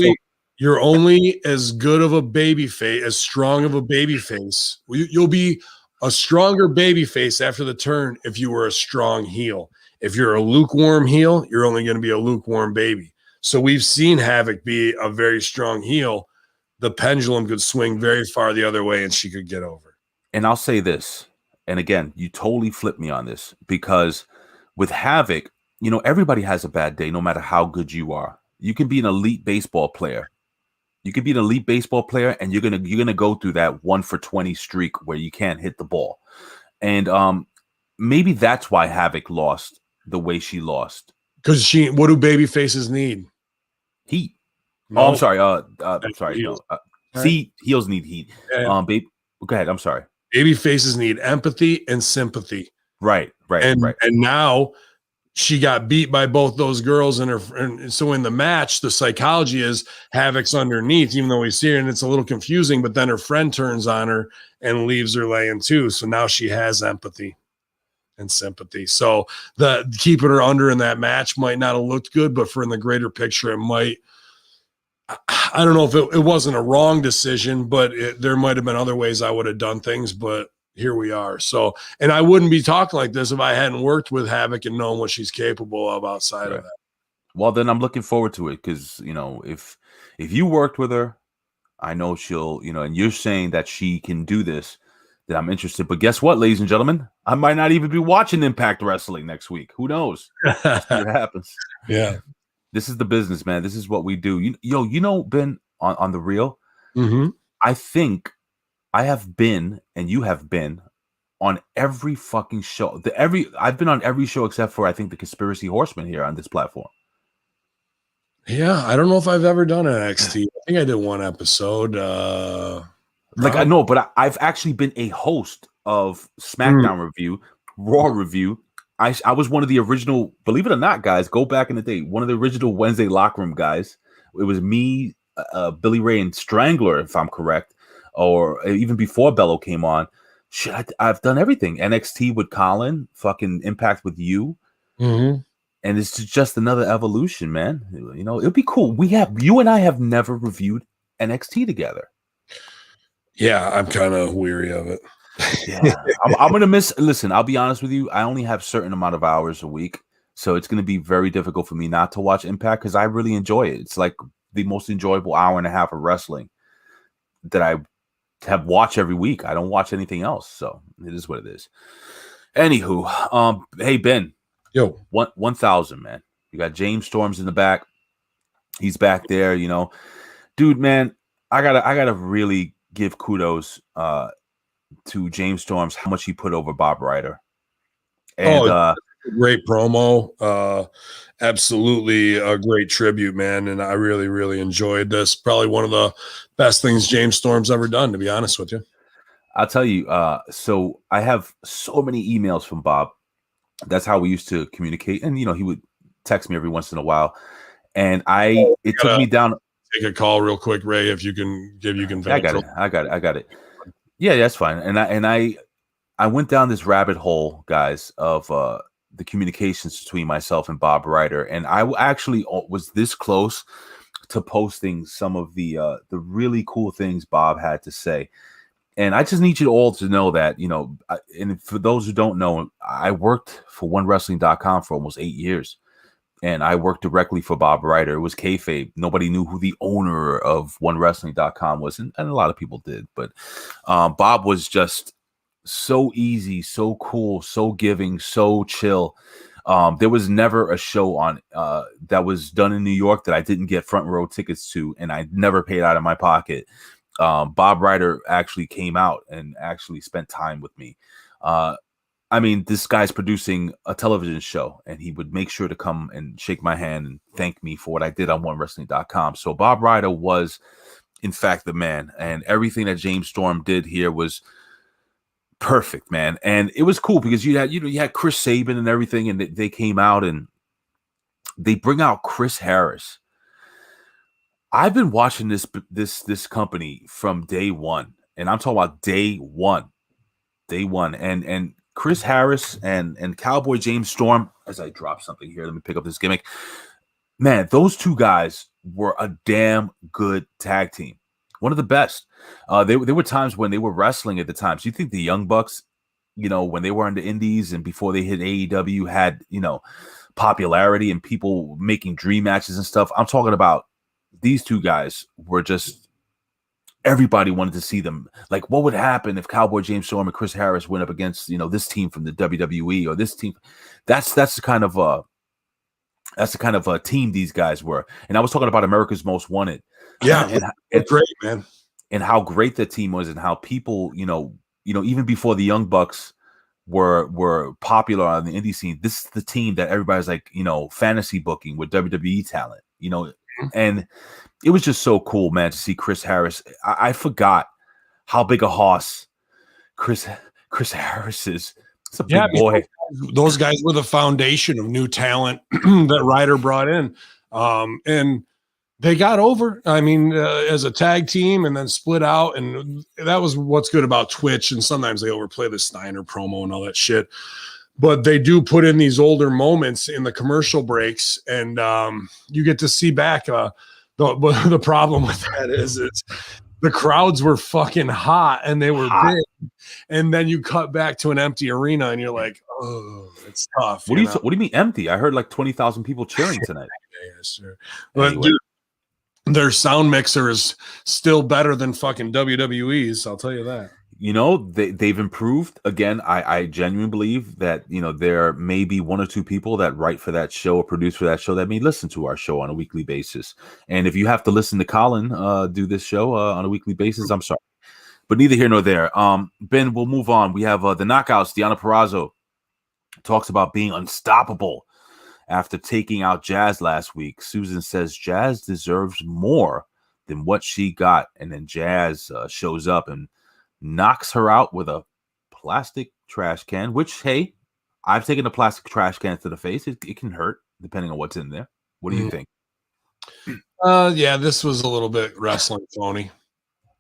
B: You're only as good of a baby face, as strong of a baby face. You'll be a stronger baby face after the turn if you were a strong heel. If you're a lukewarm heel, you're only going to be a lukewarm baby. So we've seen Havoc be a very strong heel. The pendulum could swing very far the other way, and she could get over.
A: And I'll say this, and again, you totally flipped me on this, because with Havoc, everybody has a bad day, no matter how good you are. You can be an elite baseball player. And you're gonna go through that 1 for 20 streak where you can't hit the ball. And maybe that's why Havoc lost the way she lost.
B: Because what do baby faces need?
A: Heat.
B: No.
A: Oh, I'm sorry. I'm sorry.
B: Heels.
A: No. Heels need heat.
B: Yeah.
A: Babe, go ahead. I'm sorry.
B: Baby faces need empathy and sympathy.
A: Right.
B: And now she got beat by both those girls, and so in the match, the psychology is Havoc's underneath, even though we see her, and it's a little confusing. But then her friend turns on her and leaves her laying too. So now she has empathy and sympathy. So the keeping her under in that match might not have looked good, but in the greater picture, it might. I don't know if it wasn't a wrong decision, but there might have been other ways I would have done things. But here we are. So, and I wouldn't be talking like this if I hadn't worked with Havoc and known what she's capable of outside of that.
A: Well, then I'm looking forward to it, because if you worked with her, I know she'll, and you're saying that she can do this, then I'm interested. But guess what, ladies and gentlemen? I might not even be watching Impact Wrestling next week. Who knows? What happens?
B: Yeah.
A: This is the business, man. This is what we do. Ben, on the real, I think I have been, and you have been, on every fucking show. I've been on every show except for, I think, the Conspiracy Horsemen here on this platform.
B: Yeah, I don't know if I've ever done NXT. I think I did one episode.
A: I know, but I've actually been a host of SmackDown Review, Raw Review. I was one of the original, believe it or not, guys, go back in the day, one of the original Wednesday Locker Room guys. It was me, Billy Ray, and Strangler, if I'm correct, or even before Bello came on. Shit, I've done everything. NXT with Colin, fucking Impact with you. And it's just another evolution, man. It'll be cool. You and I have never reviewed NXT together.
B: Yeah, I'm kind of weary of it.
A: Yeah, I'm gonna miss. Listen, I'll be honest with you. I only have a certain amount of hours a week, so it's gonna be very difficult for me not to watch Impact, because I really enjoy it. It's like the most enjoyable hour and a half of wrestling that I have watch every week. I don't watch anything else, so it is what it is. Anywho, hey Ben,
B: Yo,
A: 1,000, man. You got James Storms in the back. He's back there, you know, dude, man. I gotta really give kudos to James Storms, how much he put over Bob Ryder. And
B: great promo. Absolutely a great tribute, man. And I really, really enjoyed this. Probably one of the best things James Storm's ever done, to be honest with you.
A: I'll tell you, so I have so many emails from Bob. That's how we used to communicate. And, you know, he would text me every once in a while. And it took me down.
B: Take a call real quick, Ray, if you can
A: I got it. Yeah, that's fine. And I went down this rabbit hole, guys, of the communications between myself and Bob Ryder. And I actually was this close to posting some of the really cool things Bob had to say. And I just need you all to know that, you know, and for those who don't know, I worked for OneWrestling.com for almost 8 years. And I worked directly for Bob Ryder. It was kayfabe. Nobody knew who the owner of OneWrestling.com was. And a lot of people did. But Bob was just so easy, so cool, so giving, so chill. There was never a show on that was done in New York that I didn't get front row tickets to, and I never paid out of my pocket. Bob Ryder actually came out and actually spent time with me. I mean, this guy's producing a television show, and he would make sure to come and shake my hand and thank me for what I did on OneWrestling.com. So Bob Ryder was, in fact, the man, and everything that James Storm did here was perfect, man. And it was cool because you had Chris Sabin and everything, and they came out and they bring out Chris Harris. I've been watching this company from day one, and I'm talking about day one, and Chris Harris and Cowboy James Storm. As I drop something here, let me pick up this gimmick. Man, those two guys were a damn good tag team, one of the best. There were times when they were wrestling at the time. So you think the Young Bucks, you know, when they were in the Indies and before they hit AEW, had, you know, popularity and people making dream matches and stuff. I'm talking about these two guys were just, everybody wanted to see them. Like, what would happen if Cowboy James Storm and Chris Harris went up against, you know, this team from the WWE or this team? That's the kind of a team these guys were. And I was talking about America's Most Wanted.
B: Yeah, and great, man.
A: And how great the team was, and how people, you know, even before the Young Bucks were popular on the indie scene, this is the team that everybody's like, you know, fantasy booking with WWE talent, you know. And it was just so cool, man, to see Chris Harris. I forgot how big a hoss Chris Harris is. It's a big boy.
B: Those guys were the foundation of new talent that Ryder brought in. And they got over, I mean, as a tag team, and then split out. And that was what's good about Twitch. And sometimes they overplay the Steiner promo and all that shit. But they do put in these older moments in the commercial breaks, and you get to see back. The problem with that is it's the crowds were fucking hot and they were big, and then you cut back to an empty arena and you're like, oh, it's tough.
A: What do you mean empty? I heard like 20,000 people cheering tonight.
B: Yeah, sure. But anyway. Dude, their sound mixer is still better than fucking WWE's. I'll tell you that.
A: You know, they've improved. Again, I genuinely believe that, you know, there may be one or two people that write for that show or produce for that show that may listen to our show on a weekly basis. And if you have to listen to Colin do this show on a weekly basis, I'm sorry. But neither here nor there. Ben, we'll move on. We have the Knockouts. Deonna Purrazzo talks about being unstoppable after taking out Jazz last week. Susan says Jazz deserves more than what she got. And then Jazz shows up and knocks her out with a plastic trash can, which, hey, I've taken a plastic trash can to the face. It can hurt depending on what's in there. What do you think?
B: Yeah, this was a little bit wrestling phony.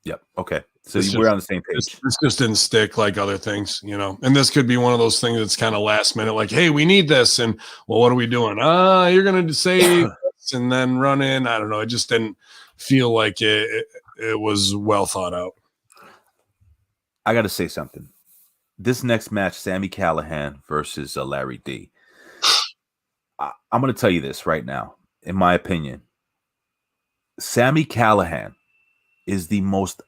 A: Yep. Okay. So we're on the same page.
B: This just didn't stick like other things, you know. And this could be one of those things that's kind of last minute, like, hey, we need this. And, well, what are we doing? You're going to say this and then run in. I don't know. It just didn't feel like it was well thought out.
A: I got to say something. This next match, Sami Callihan versus Larry D. I'm going to tell you this right now. In my opinion, Sami Callihan is the most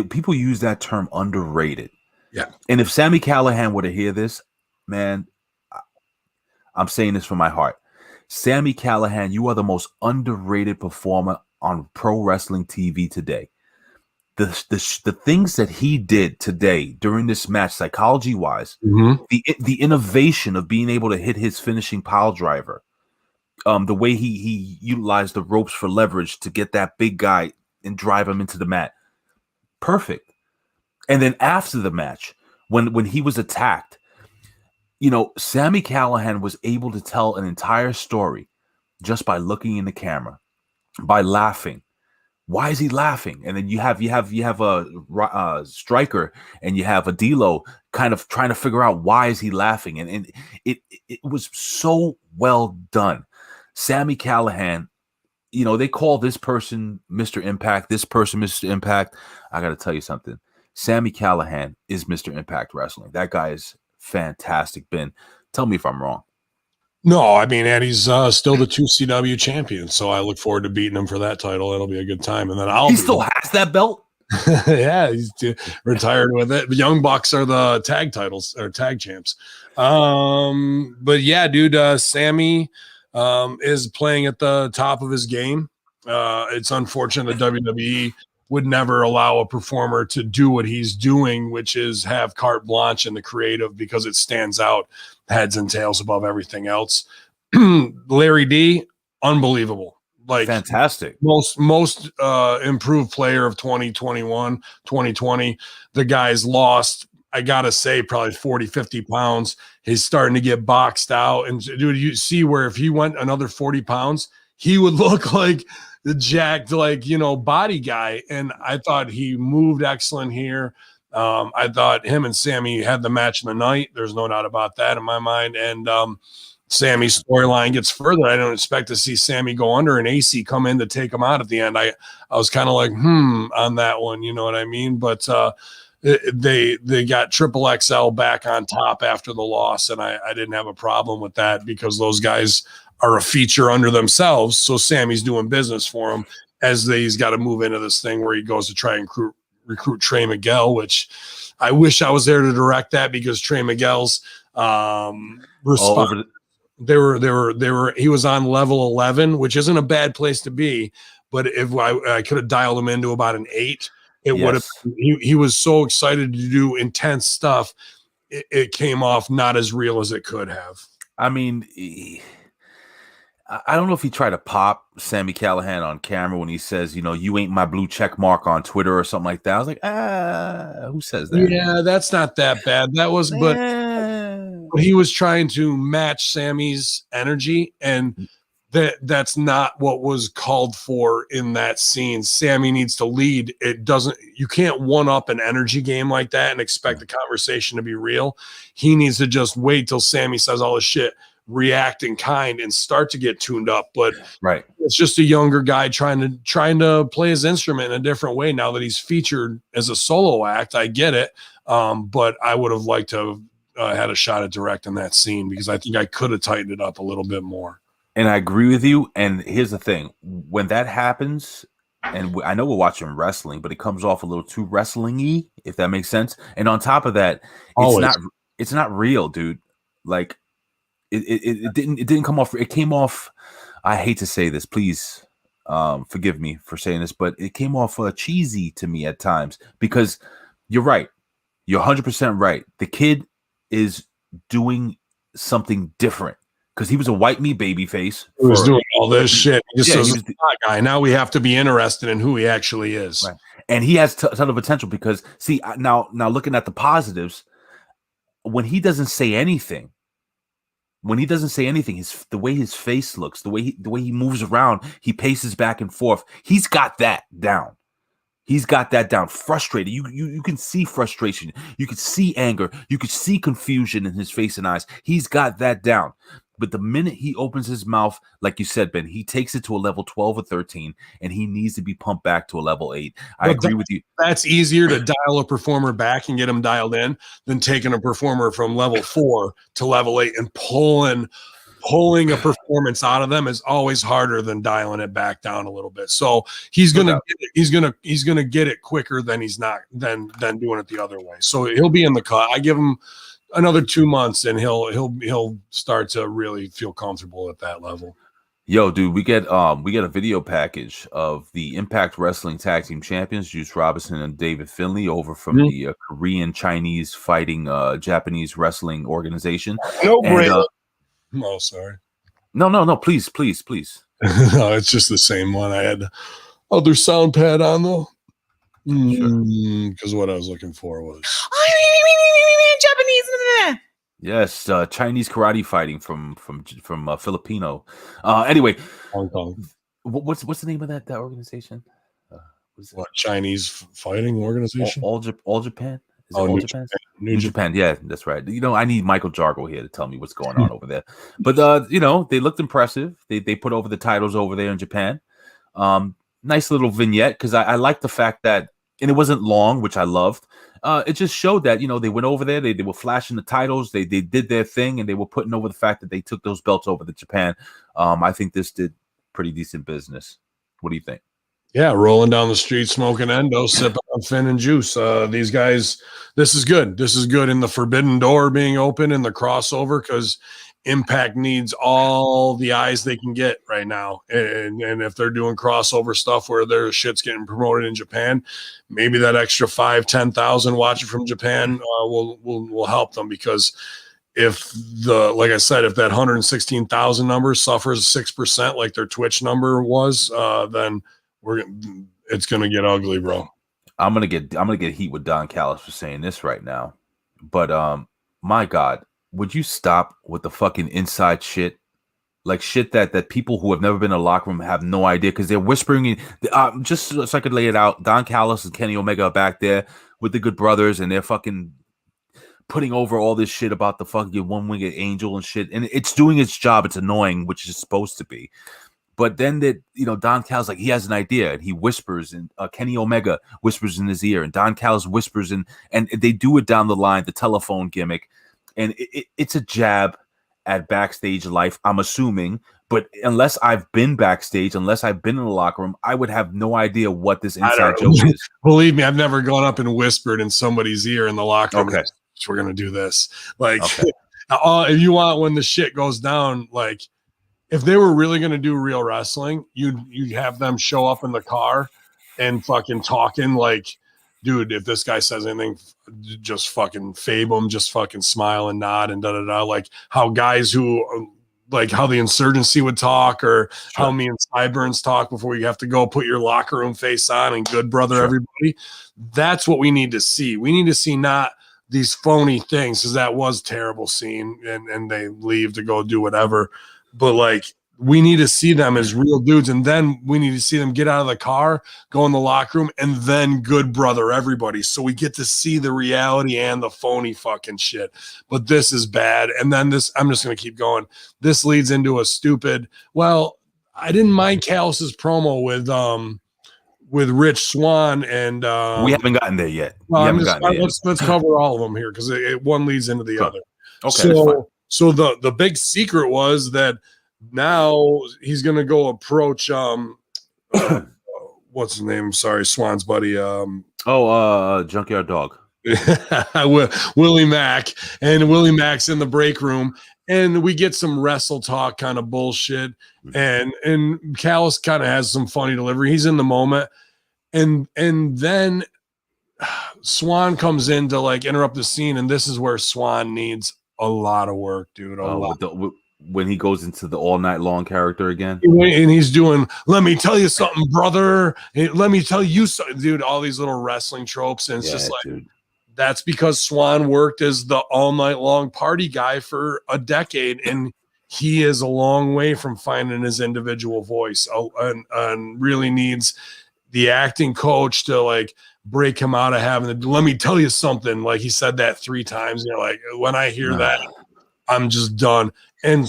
A: people use that term underrated.
B: Yeah.
A: And if Sami Callihan were to hear this, man, I'm saying this from my heart. Sami Callihan, you are the most underrated performer on pro wrestling TV today. The things that he did today during this match, psychology wise, the innovation of being able to hit his finishing pile driver, the way he utilized the ropes for leverage to get that big guy and drive him into the mat, perfect. And then after the match, when he was attacked, Sami Callihan was able to tell an entire story just by looking in the camera, by laughing. Why is he laughing? And then you have a Striker and you have a D'Lo kind of trying to figure out why is he laughing, and it was so well done. Sami Callihan, they call this person Mr. Impact, this person Mr. Impact. I got to tell you something. Sami Callihan is Mr. Impact Wrestling. That guy is fantastic. Ben, tell me if I'm wrong.
B: No, I mean, and he's still the 2CW champion, so I look forward to beating him for that title. It'll be a good time, and then
A: he still has that belt.
B: Yeah, he's retired with it. The Young Bucks are the tag titles or tag champs. But yeah, dude, Sammy is playing at the top of his game. It's unfortunate that WWE would never allow a performer to do what he's doing, which is have carte blanche in the creative, because it stands out heads and tails above everything else. Larry D, unbelievable. Like
A: fantastic.
B: Most improved player of 2021, 2020. The guy's lost, I gotta say, probably 40, 50 pounds. He's starting to get boxed out. And dude, you see where if he went another 40 pounds, he would look like the jacked, body guy. And I thought he moved excellent here. I thought him and Sammy had the match of the night. There's no doubt about that in my mind. And Sammy's storyline gets further. I don't expect to see Sammy go under and AC come in to take him out at the end. I was kind of like, on that one, you know what I mean? But they got Triple XL back on top after the loss, and I didn't have a problem with that, because those guys are a feature under themselves. So Sammy's doing business for him as he's got to move into this thing where he goes to try and recruit Trey Miguel, which I wish I was there to direct that, because Trey Miguel's response. He was on level 11, which isn't a bad place to be, but if I could have dialed him into about an 8, it would have. He was so excited to do intense stuff. It came off not as real as it could have.
A: I mean, I don't know if he tried to pop Sami Callihan on camera when he says, you ain't my blue check mark on Twitter or something like that. I was like, who says that?
B: Yeah, that's not that bad. That was, but he was trying to match Sammy's energy, and that's not what was called for in that scene. Sammy needs to lead. You can't one up an energy game like that and expect the conversation to be real. He needs to just wait till Sammy says all this shit, react in kind, and start to get tuned up. But
A: right,
B: it's just a younger guy trying to play his instrument in a different way now that he's featured as a solo act. I get it, but I would have liked to have had a shot at directing that scene, because I think I could have tightened it up a little bit more.
A: And I agree with you. And here's the thing: when that happens, and I know we're watching wrestling, but it comes off a little too wrestling-y, if that makes sense. And on top of that, it's not real, dude. Like it didn't come off. It came off. I hate to say this, please forgive me for saying this, but it came off cheesy to me at times, because you're right. You're 100% right. The kid is doing something different, because he was a white meat baby face.
B: He was doing all this shit. He was the guy. Now we have to be interested in who he actually is.
A: Right. And he has a ton of potential, because see, now looking at the positives, when he doesn't say anything, the way his face looks, the way he moves around, he paces back and forth. He's got that down. Frustrated. You can see frustration. You can see anger. You can see confusion in his face and eyes. He's got that down. But the minute he opens his mouth, like you said, Ben, he takes it to a level 12 or 13, and he needs to be pumped back to a level 8. I agree with you.
B: That's easier to dial a performer back and get him dialed in than taking a performer from level 4 to level 8 and pulling pulling a performance out of them is always harder than dialing it back down a little bit. So he's gonna get it quicker than than doing it the other way. So he'll be in the cut. I give him another 2 months and he'll start to really feel comfortable at that level.
A: Yo, dude, we get a video package of the Impact Wrestling Tag Team Champions, Juice Robinson and David Finlay, over from the Korean Chinese fighting Japanese wrestling organization.
C: No bread.
B: Oh, sorry.
A: No, please.
B: No, it's just the same one. I had other sound pad on though. Because what I was looking for was
E: Japanese.
A: Yes, Chinese karate fighting from Filipino. Anyway,
B: Hong Kong.
A: What's the name of that organization?
B: What Chinese fighting organization?
A: All Japan. Is it
B: New
A: Japan?
B: Japan.
A: New Japan. Yeah, that's right. I need Michael Jargo here to tell me what's going on over there. But they looked impressive. They put over the titles over there in Japan. Nice little vignette, because I like the fact that, and it wasn't long, which I loved. It just showed that, they went over there, they were flashing the titles, they did their thing, and they were putting over the fact that they took those belts over to Japan. I think this did pretty decent business. What do you think?
B: Yeah, rolling down the street, smoking endo, sipping on Finn and Juice. These guys, this is good. This is good in the Forbidden Door being open in the crossover, because Impact needs all the eyes they can get right now. And if they're doing crossover stuff where their shit's getting promoted in Japan, maybe that extra 5,000-10,000 watching from Japan will help them, because like I said, if that 116,000 number suffers 6% like their Twitch number was, then it's gonna get ugly, bro.
A: I'm gonna get heat with Don Callis for saying this right now, but my God, would you stop with the fucking inside shit? Like shit that people who have never been in a locker room have no idea, because they're whispering. Just so I could lay it out, Don Callis and Kenny Omega are back there with the Good Brothers, and they're fucking putting over all this shit about the fucking one-winged angel and shit, and it's doing its job. It's annoying, which is supposed to be. But then Don Callis, like, he has an idea and he whispers, and Kenny Omega whispers in his ear, and Don Callis whispers, and they do it down the line, the telephone gimmick. And it's a jab at backstage life, I'm assuming. But unless I've been backstage, unless I've been in the locker room, I would have no idea what this inside joke is.
B: Believe me, I've never gone up and whispered in somebody's ear in the locker room.
A: Okay.
B: We're going to do this. Like, if you want, when the shit goes down, like, if they were really going to do real wrestling, you'd have them show up in the car and fucking talking like, dude, if this guy says anything, just fucking fabe him, just fucking smile and nod and da-da-da. Like how guys who, like how the Insurgency would talk, or how me and Sideburns talk before you have to go put your locker room face on and Good Brother everybody. That's what we need to see. We need to see not these phony things, because that was terrible scene, and they leave to go do whatever. But like, we need to see them as real dudes, and then we need to see them get out of the car, go in the locker room, and then Good Brother everybody. So we get to see the reality and the phony fucking shit. But this is bad. And then this, I'm just going to keep going. This leads into a stupid, well, I didn't mind Callis's promo with Rich Swann, and
A: we haven't gotten there yet.
B: Let's cover all of them here, because one leads into the other.
A: Okay.
B: So the big secret was that now he's gonna go approach what's his name? Sorry, Swann's buddy.
A: Junkyard Dog.
B: Willie Mack, and Willie Mack's in the break room, and we get some wrestle talk kind of bullshit, and Callis kind of has some funny delivery. He's in the moment, and then Swann comes in to like interrupt the scene, and this is where Swann needs a lot of work, dude.
A: When he goes into the all night long character again,
B: and he's doing, let me tell you something, brother. Let me tell you something, dude. All these little wrestling tropes, and it's just like, dude, that's because Swann worked as the all night long party guy for a decade, and he is a long way from finding his individual voice, and really needs the acting coach to like break him out of having to, let me tell you something. Like he said that 3 times. You know, like when I hear that, I'm just done. And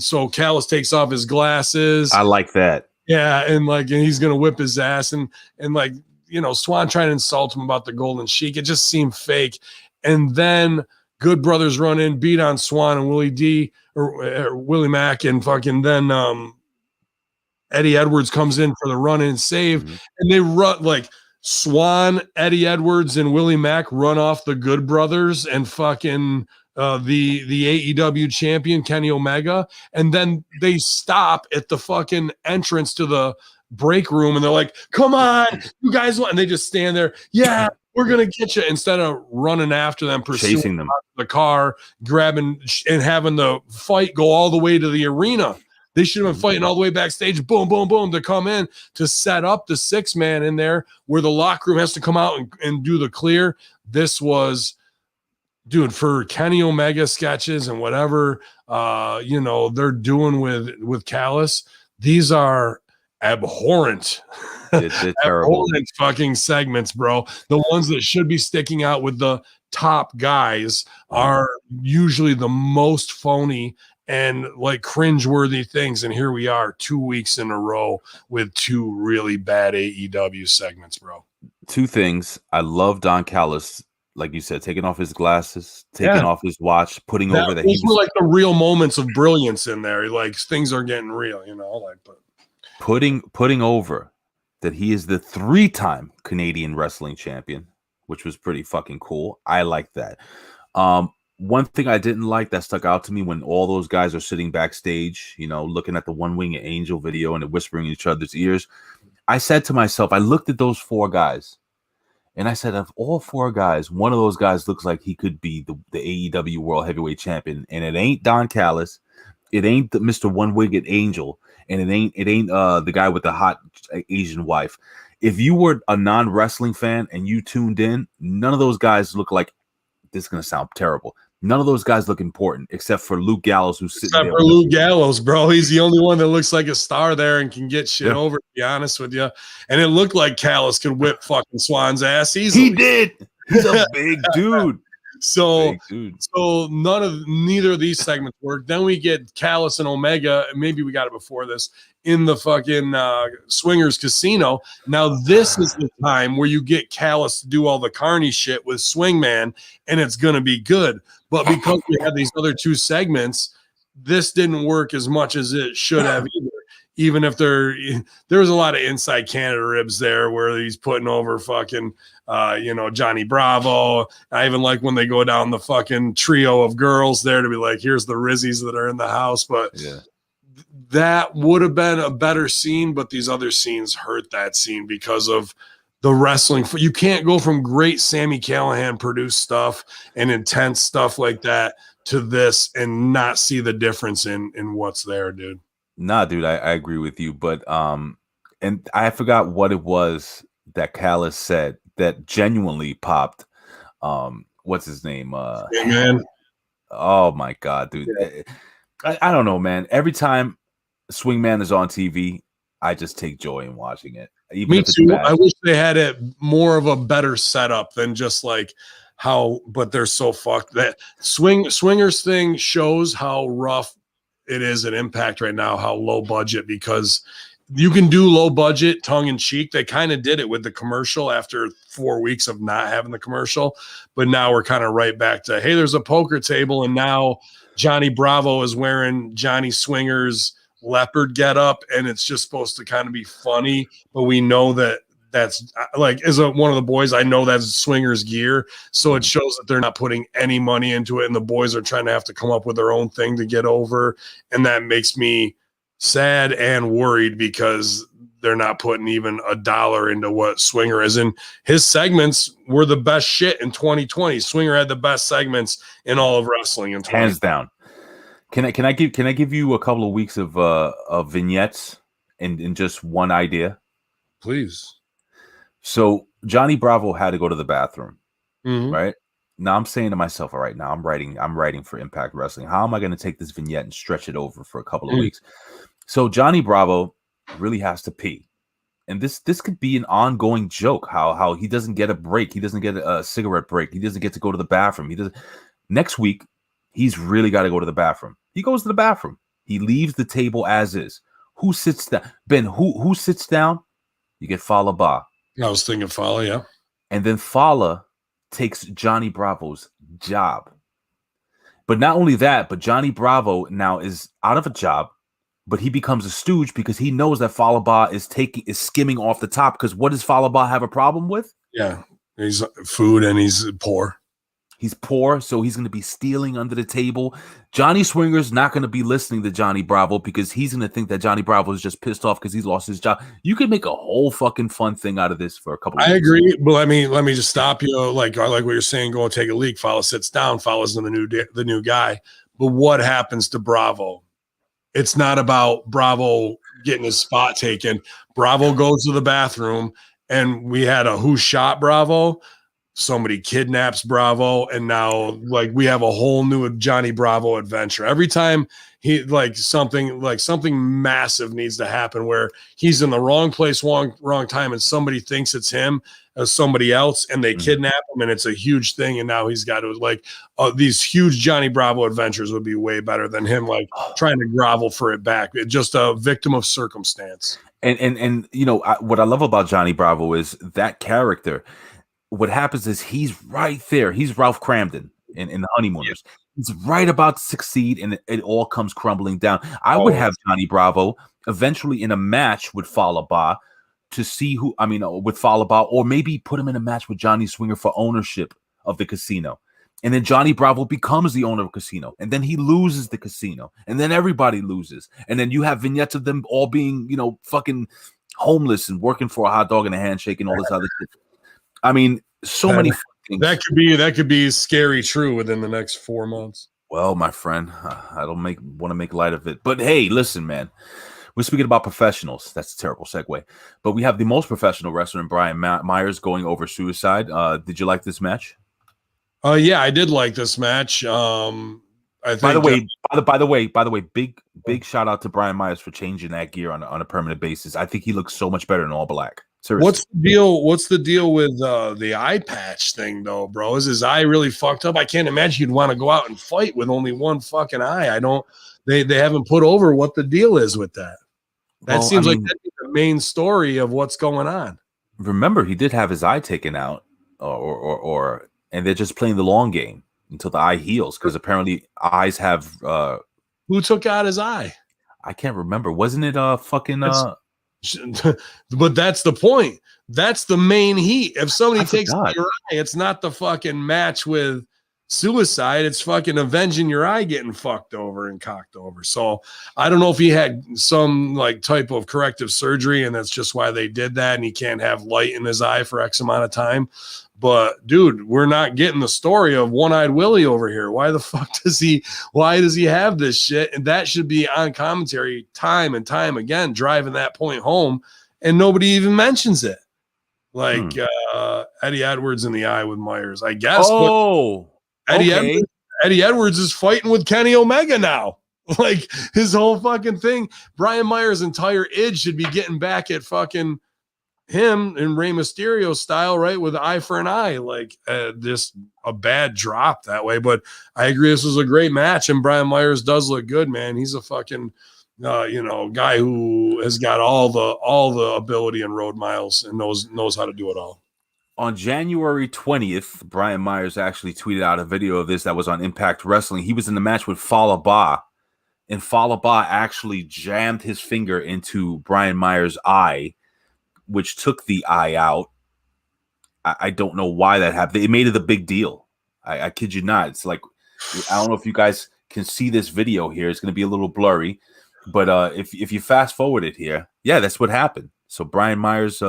B: so Callis takes off his glasses.
A: I like that.
B: Yeah, and he's gonna whip his ass, and like, you know, Swann trying to insult him about the Golden Sheik. It just seemed fake. And then Good Brothers run in, beat on Swan and Willie D or Willie Mack, and fucking then Eddie Edwards comes in for the run in save, and they run like Swan, Eddie Edwards, and Willie Mack run off the Good Brothers and fucking the AEW champion Kenny Omega, and then they stop at the fucking entrance to the break room, and they're like, "Come on, you guys!" And they just stand there. Yeah, we're gonna get you. Instead of running after them,
A: chasing them,
B: the car, grabbing and having the fight go all the way to the arena. They should have been fighting all the way backstage, boom, boom, boom, to come in to set up the 6-man in there where the locker room has to come out and do the clear. This was, dude, for Kenny Omega sketches and whatever, they're doing with Callis. These are abhorrent, abhorrent fucking segments, bro. The ones that should be sticking out with the top guys are usually the most phony and like cringeworthy things. And here we are 2 weeks in a row with 2 really bad AEW segments, bro.
A: 2 things. I love Don Callis, like you said, taking off his glasses, taking off his watch, putting over that.
B: These were like the real moments of brilliance in there. Like things are getting real, but
A: putting over that he is the 3-time Canadian wrestling champion, which was pretty fucking cool. I like that. One thing I didn't like that stuck out to me when all those guys are sitting backstage, looking at the One Winged Angel video and they're whispering in each other's ears. I said to myself, I looked at those 4 guys and I said, of all 4 guys, one of those guys looks like he could be the AEW World Heavyweight Champion. And it ain't Don Callis. It ain't the Mr. One Winged Angel. And it ain't the guy with the hot Asian wife. If you were a non-wrestling fan and you tuned in, none of those guys look like, this is going to sound terrible, none of those guys look important except for Luke Gallows, who's sitting there.
B: Except for Luke Gallows, bro. He's the only one that looks like a star there and can get shit over, to be honest with you. And it looked like Callis could whip fucking Swan's ass easily.
A: He did. He's a big dude.
B: So neither of these segments work. Then we get Callis and Omega. Maybe we got it before this in the fucking Swingers Casino. Now this is the time where you get Callis to do all the Carney shit with Swingman, and it's gonna be good. But because we had these other 2 segments, this didn't work as much as it should have either. Even if there was a lot of inside Canada ribs there where he's putting over fucking Johnny Bravo. I even like when they go down the fucking trio of girls there to be like, here's the Rizzies that are in the house. But that would have been a better scene, but these other scenes hurt that scene because of the wrestling. You can't go from great Sami Callihan produced stuff and intense stuff like that to this and not see the difference in what's there, dude.
A: Nah, dude, I agree with you, but and I forgot what it was that Callis said that genuinely popped. What's his name?
B: Man.
A: Oh my god, dude. Yeah. I don't know, man. Every time Swingman is on TV, I just take joy in watching it. Even
B: Me too. I wish they had it more of a better setup than just like but they're so fucked. That Swingers thing shows how rough it is at Impact right now, how low budget, because you can do low budget tongue in cheek. They kind of did it with the commercial after 4 weeks of not having the commercial, but now we're kind of right back to, hey, there's a poker table, and now Johnny Bravo is wearing Johnny Swinger's leopard getup, and it's just supposed to kind of be funny, but we know that's like, as one of the boys, I know that's Swingers gear, so it shows that they're not putting any money into it, and the boys are trying to have to come up with their own thing to get over, and that makes me sad and worried because they're not putting even $1 into what Swinger is. And his segments were the best shit in 2020. Swinger had the best segments in all of wrestling in 2020.
A: Hands down. Can I give you a couple of weeks of vignettes and just one idea?
B: Please.
A: So Johnny Bravo had to go to the bathroom, right? Now I'm saying to myself, all right, now I'm writing for Impact Wrestling. How am I going to take this vignette and stretch it over for a couple of weeks? So Johnny Bravo really has to pee. And this could be an ongoing joke, how he doesn't get a break. He doesn't get a cigarette break. He doesn't get to go to the bathroom. Next week, he's really got to go to the bathroom. He goes to the bathroom. He leaves the table as is. Who sits down? Ben, who sits down? You get Fala Ba.
B: I was thinking Fala, yeah.
A: And then Fala takes Johnny Bravo's job. But not only that, but Johnny Bravo now is out of a job, but he becomes a stooge because he knows that Falaba is skimming off the top. Because what does Falaba have a problem with?
B: Yeah, he's food and he's poor.
A: He's poor, so he's going to be stealing under the table. Johnny Swinger's not going to be listening to Johnny Bravo because he's going to think that Johnny Bravo is just pissed off because he's lost his job. You could make a whole fucking fun thing out of this for a couple of
B: I
A: weeks.
B: agree, but let me just stop you. Like what you're saying, go and take a leak. Fowler sits down, follows the new guy. But what happens to Bravo? It's not about Bravo getting his spot taken. Bravo goes to the bathroom, and we had a who shot Bravo. Somebody kidnaps Bravo, and now like we have a whole new Johnny Bravo adventure. Every time he something massive needs to happen where he's in the wrong place, wrong time, and somebody thinks it's him as somebody else, and they kidnap him, and it's a huge thing. And now he's got to these huge Johnny Bravo adventures would be way better than him trying to grovel for it back. It's just a victim of circumstance.
A: And you know what I love about Johnny Bravo is that character. What happens is he's right there. He's Ralph Cramden in The Honeymooners. Yeah. He's right about to succeed, and it all comes crumbling down. I would have Johnny Bravo eventually in a match with Falaba to see with Falaba, or maybe put him in a match with Johnny Swinger for ownership of the casino. And then Johnny Bravo becomes the owner of the casino, and then he loses the casino, and then everybody loses. And then you have vignettes of them all being, fucking homeless and working for a hot dog and a handshake and all this other shit. I mean, many things.
B: That could be scary true within the next 4 months.
A: Well, my friend, I don't want to make light of it. But hey, listen, man. We're speaking about professionals. That's a terrible segue. But we have the most professional wrestler in Brian Myers going over Suicide. Did you like this match?
B: Yeah, I did like this match. I think
A: by the way, big shout out to Brian Myers for changing that gear on a permanent basis. I think he looks so much better in all black. Seriously.
B: What's the deal with the eye patch thing though, bro? Is his eye really fucked up? I can't imagine you'd want to go out and fight with only one fucking eye. They haven't put over what the deal is with that. That seems like that'd be the main story of what's going on.
A: Remember, he did have his eye taken out and they're just playing the long game until the eye heals, because apparently eyes have
B: who took out his eye?
A: I can't remember. Wasn't it
B: but that's the point. That's the main heat. If somebody takes out your eye, it's not the fucking match with Suicide. It's fucking avenging your eye getting fucked over and cocked over. So I don't know if he had some type of corrective surgery, and that's just why they did that, and he can't have light in his eye for X amount of time. But dude, we're not getting the story of One-Eyed Willie over here. Why the fuck does he have this shit? And that should be on commentary time and time again, driving that point home, and nobody even mentions it. Eddie Edwards in the eye with Myers, I guess. Eddie Edwards is fighting with Kenny Omega now. His whole fucking thing. Brian Myers' entire id should be getting back at fucking him in Rey Mysterio style, right? With eye for an eye, just a bad drop that way. But I agree, this was a great match, and Brian Myers does look good, man. He's a fucking guy who has got all the ability and road miles and knows how to do it all.
A: On January 20th, Brian Myers actually tweeted out a video of this that was on Impact Wrestling. He was in the match with Falaba, and Falaba actually jammed his finger into Brian Myers' eye, which took the eye out. I don't know why that happened. It made it a big deal. I kid you not. It's like, I don't know if you guys can see this video here. It's going to be a little blurry, but if you fast forward it here, yeah, that's what happened. So Brian Myers,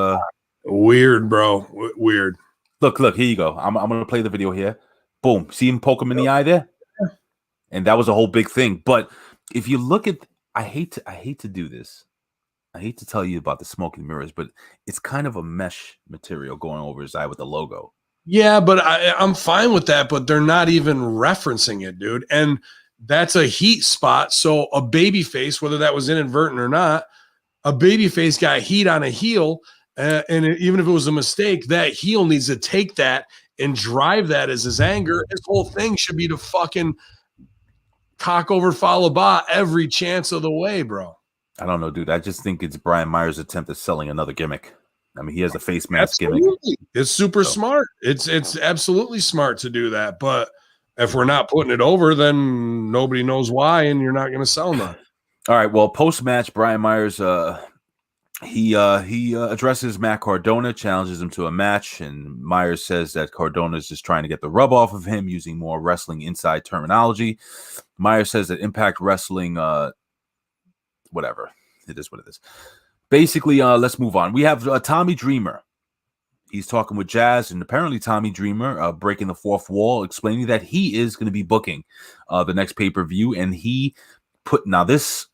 B: weird, bro. Weird.
A: Look, here you go. I'm going to play the video here. Boom. See him poke him in the eye there? And that was a whole big thing. But if you look at, I hate to do this. I hate to tell you about the smoke and mirrors, but it's kind of a mesh material going over his eye with the logo.
B: Yeah, but I'm fine with that, but they're not even referencing it, dude. And that's a heat spot. So a baby face, whether that was inadvertent or not, a baby face got heat on a heel. And even if it was a mistake, that heel needs to take that and drive that as his anger. His whole thing should be to fucking cock over Falaba every chance of the way, bro.
A: I don't know, dude. I just think it's Brian Myers' attempt at selling another gimmick. I mean, he has a face mask
B: absolutely.
A: gimmick.
B: It's super smart. It's absolutely smart to do that. But If we're not putting it over, then nobody knows why, and you're not going to sell none.
A: All right. Well, post match, Brian Myers he addresses Matt Cardona, challenges him to a match, and Myers says that Cardona is just trying to get the rub off of him using more wrestling inside terminology. Myers says that Impact Wrestling, whatever, it is what it is. Basically, let's move on. We have Tommy Dreamer. He's talking with Jazz, and apparently Tommy Dreamer breaking the fourth wall, explaining that he is going to be booking the next pay-per-view, and he put, now this,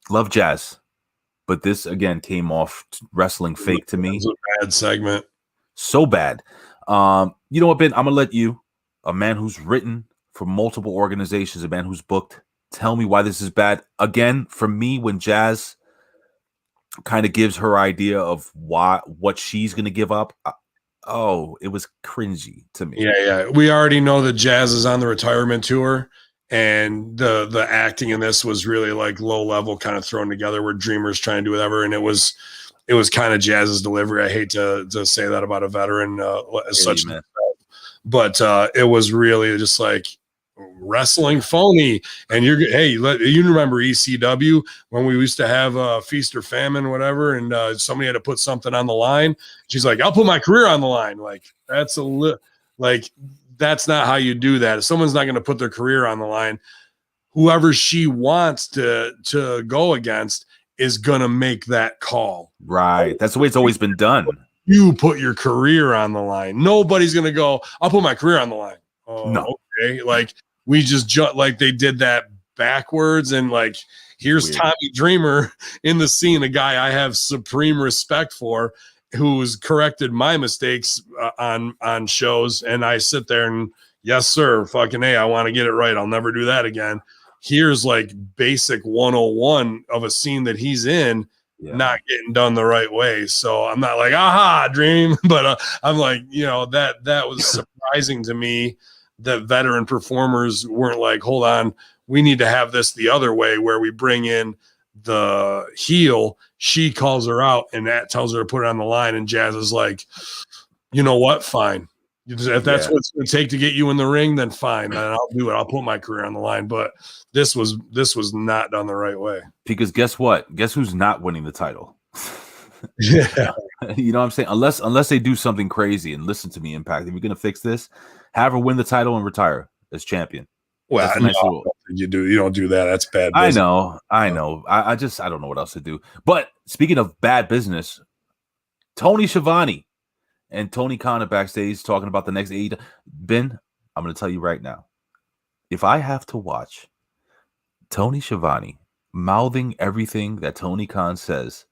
A: love Jazz, but this again came off wrestling fake to me.
B: It was a bad segment.
A: So bad. You know what, Ben? I'm gonna let you, a man who's written for multiple organizations, a man who's booked, tell me why this is bad. Again, for me, when Jazz kind of gives her idea of what she's gonna give up, it was cringy to me.
B: Yeah. We already know that Jazz is on the retirement tour. And the acting in this was really like low level, kind of thrown together where Dreamer's trying to do whatever. And it was kind of Jazz's delivery. I hate to say that about a veteran as such, but it was really just like wrestling phony. And you remember ECW when we used to have Feast or Famine, whatever, and somebody had to put something on the line. She's like, I'll put my career on the line. Like that's not how you do that. If someone's not going to put their career on the line, whoever she wants to go against is going to make that call.
A: Right. That's the way it's always been done.
B: You put your career on the line. Nobody's going to go, I'll put my career on the line. Oh,
A: no.
B: Okay. Like we just like they did that backwards. And like, here's weird. Tommy Dreamer in the scene, a guy I have supreme respect for, who's corrected my mistakes on shows, and I sit there and yes, sir, fucking A, I want to get it right. I'll never do that again. Here's like basic 101 of a scene that he's in, not getting done the right way. So I'm not like, aha, Dream, but I'm like, that was surprising to me that veteran performers weren't like, hold on, we need to have this the other way where we bring in the heel, she calls her out, and that tells her to put it on the line. And Jazz is like, you know what? Fine. If that's what it's going to take to get you in the ring, then fine. Then I'll do it. I'll put my career on the line. But this was not done the right way.
A: Because guess what? Guess who's not winning the title?
B: Yeah.
A: You know what I'm saying? Unless they do something crazy, and listen to me, Impact. If you're going to fix this, have her win the title and retire as champion.
B: Well,
A: nice
B: you don't do that. That's bad business.
A: I know. I don't know what else to do. But speaking of bad business, Tony Schiavone and Tony Khan are backstage talking about the next AEW. Ben, I'm going to tell you right now, if I have to watch Tony Schiavone mouthing everything that Tony Khan says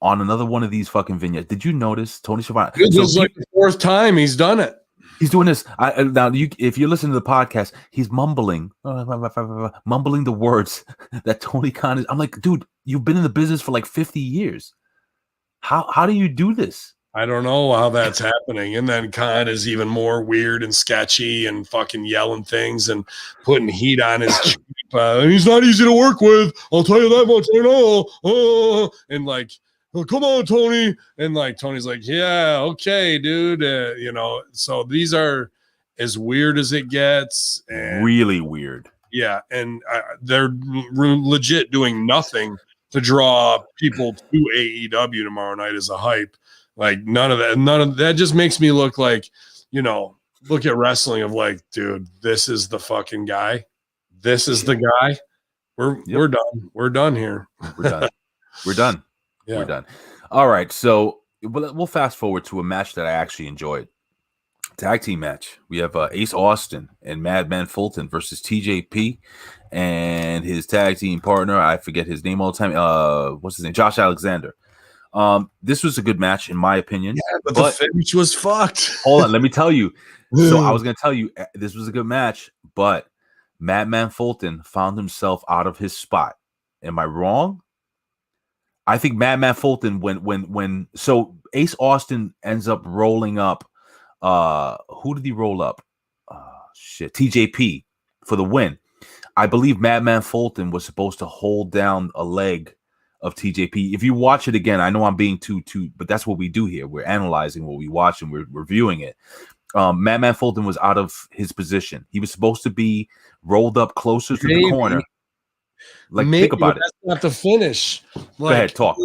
A: on another one of these fucking vignettes, did you notice Tony Schiavone?
B: This is like the fourth time he's done it.
A: He's doing this. If you're listening to the podcast, he's mumbling the words that Tony Khan is. I'm like, dude, you've been in the business for like 50 years. How do you do this?
B: I don't know how that's happening. And then Khan is even more weird and sketchy and fucking yelling things and putting heat on his cheap. He's not easy to work with. I'll tell you that much. I know. And like, oh, come on, Tony. And like, Tony's like, yeah, okay, dude. So these are as weird as it gets. And
A: really weird.
B: Yeah. And they're legit doing nothing to draw people to AEW tomorrow night as a hype. Like none of that just makes me look like, look at wrestling of like, dude, this is the fucking guy. This is the guy. We're done. We're done here.
A: We're done. We're done.
B: Yeah.
A: We're done. All right. So we'll fast forward to a match that I actually enjoyed. Tag team match. We have Ace Austin and Madman Fulton versus TJP and his tag team partner. I forget his name all the time. What's his name? Josh Alexander. This was a good match in my opinion.
B: Yeah, but the finish was fucked.
A: Hold on, let me tell you. So I was going to tell you this was a good match, but Madman Fulton found himself out of his spot. Am I wrong? I think Madman Fulton when Ace Austin ends up rolling up. Who did he roll up? TJP for the win. I believe Madman Fulton was supposed to hold down a leg of TJP. If you watch it again, I know I'm being too, but that's what we do here. We're analyzing what we watch and we're reviewing it. Madman Fulton was out of his position. He was supposed to be rolled up closer to the corner. Like, think about it.
B: That's not the finish. Like,
A: go ahead, talk.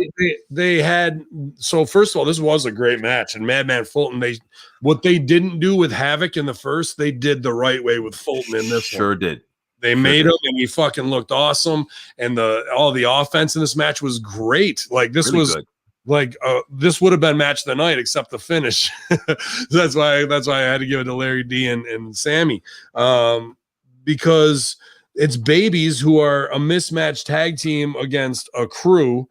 B: They had, so first of all, this was a great match, and Madman Fulton, what they didn't do with Havoc in the first, they did the right way with Fulton in this
A: Sure
B: one.
A: did.
B: They made him, and he fucking looked awesome, and all the offense in this match was great. Like, this really was good. Like, this would have been match of the night except the finish. That's why I had to give it to Larry D and Sammy, because it's babies who are a mismatched tag team against a crew.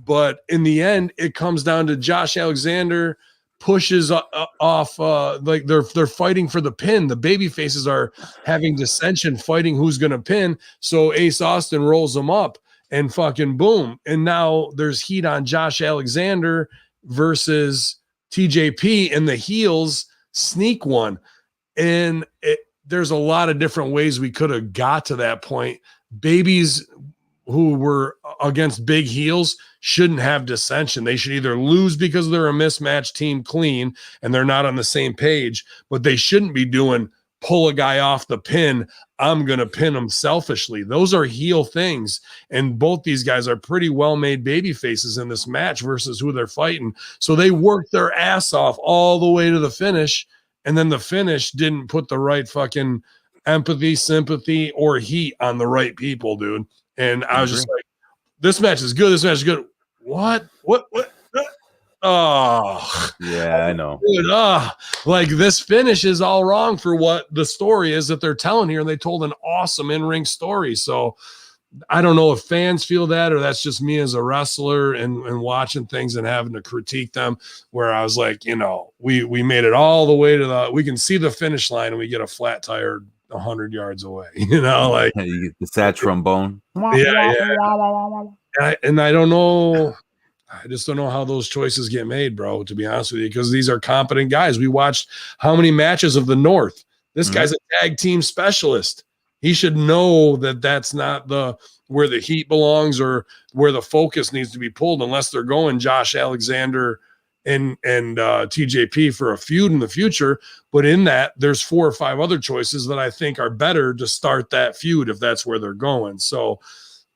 B: But in the end, it comes down to Josh Alexander pushes off, like they're fighting for the pin. The baby faces are having dissension, fighting who's going to pin. So Ace Austin rolls them up and fucking boom. And now there's heat on Josh Alexander versus TJP, and the heels sneak one. And there's a lot of different ways we could have got to that point. Babies who were against big heels shouldn't have dissension. They should either lose because they're a mismatched team clean and they're not on the same page, but they shouldn't be doing pull a guy off the pin. I'm going to pin him selfishly. Those are heel things. And both these guys are pretty well-made baby faces in this match versus who they're fighting. So they worked their ass off all the way to the finish. And then the finish didn't put the right fucking empathy, sympathy, or heat on the right people, dude. And I was just like, this match is good. This match is good. What? Oh,
A: yeah, I know.
B: Dude, like, this finish is all wrong for what the story is that they're telling here. And they told an awesome in-ring story. So I don't know if fans feel that, or that's just me as a wrestler and watching things and having to critique them, where I was like, we made it all the way to we can see the finish line and we get a flat tire 100 yards away, like
A: the sad trombone.
B: Yeah. And I don't know. I just don't know how those choices get made, bro, to be honest with you, because these are competent guys. We watched how many matches of the North? This guy's a tag team specialist. He should know that that's not where the heat belongs or where the focus needs to be pulled, unless they're going Josh Alexander and TJP for a feud in the future. But in that, there's 4 or 5 other choices that I think are better to start that feud if that's where they're going. So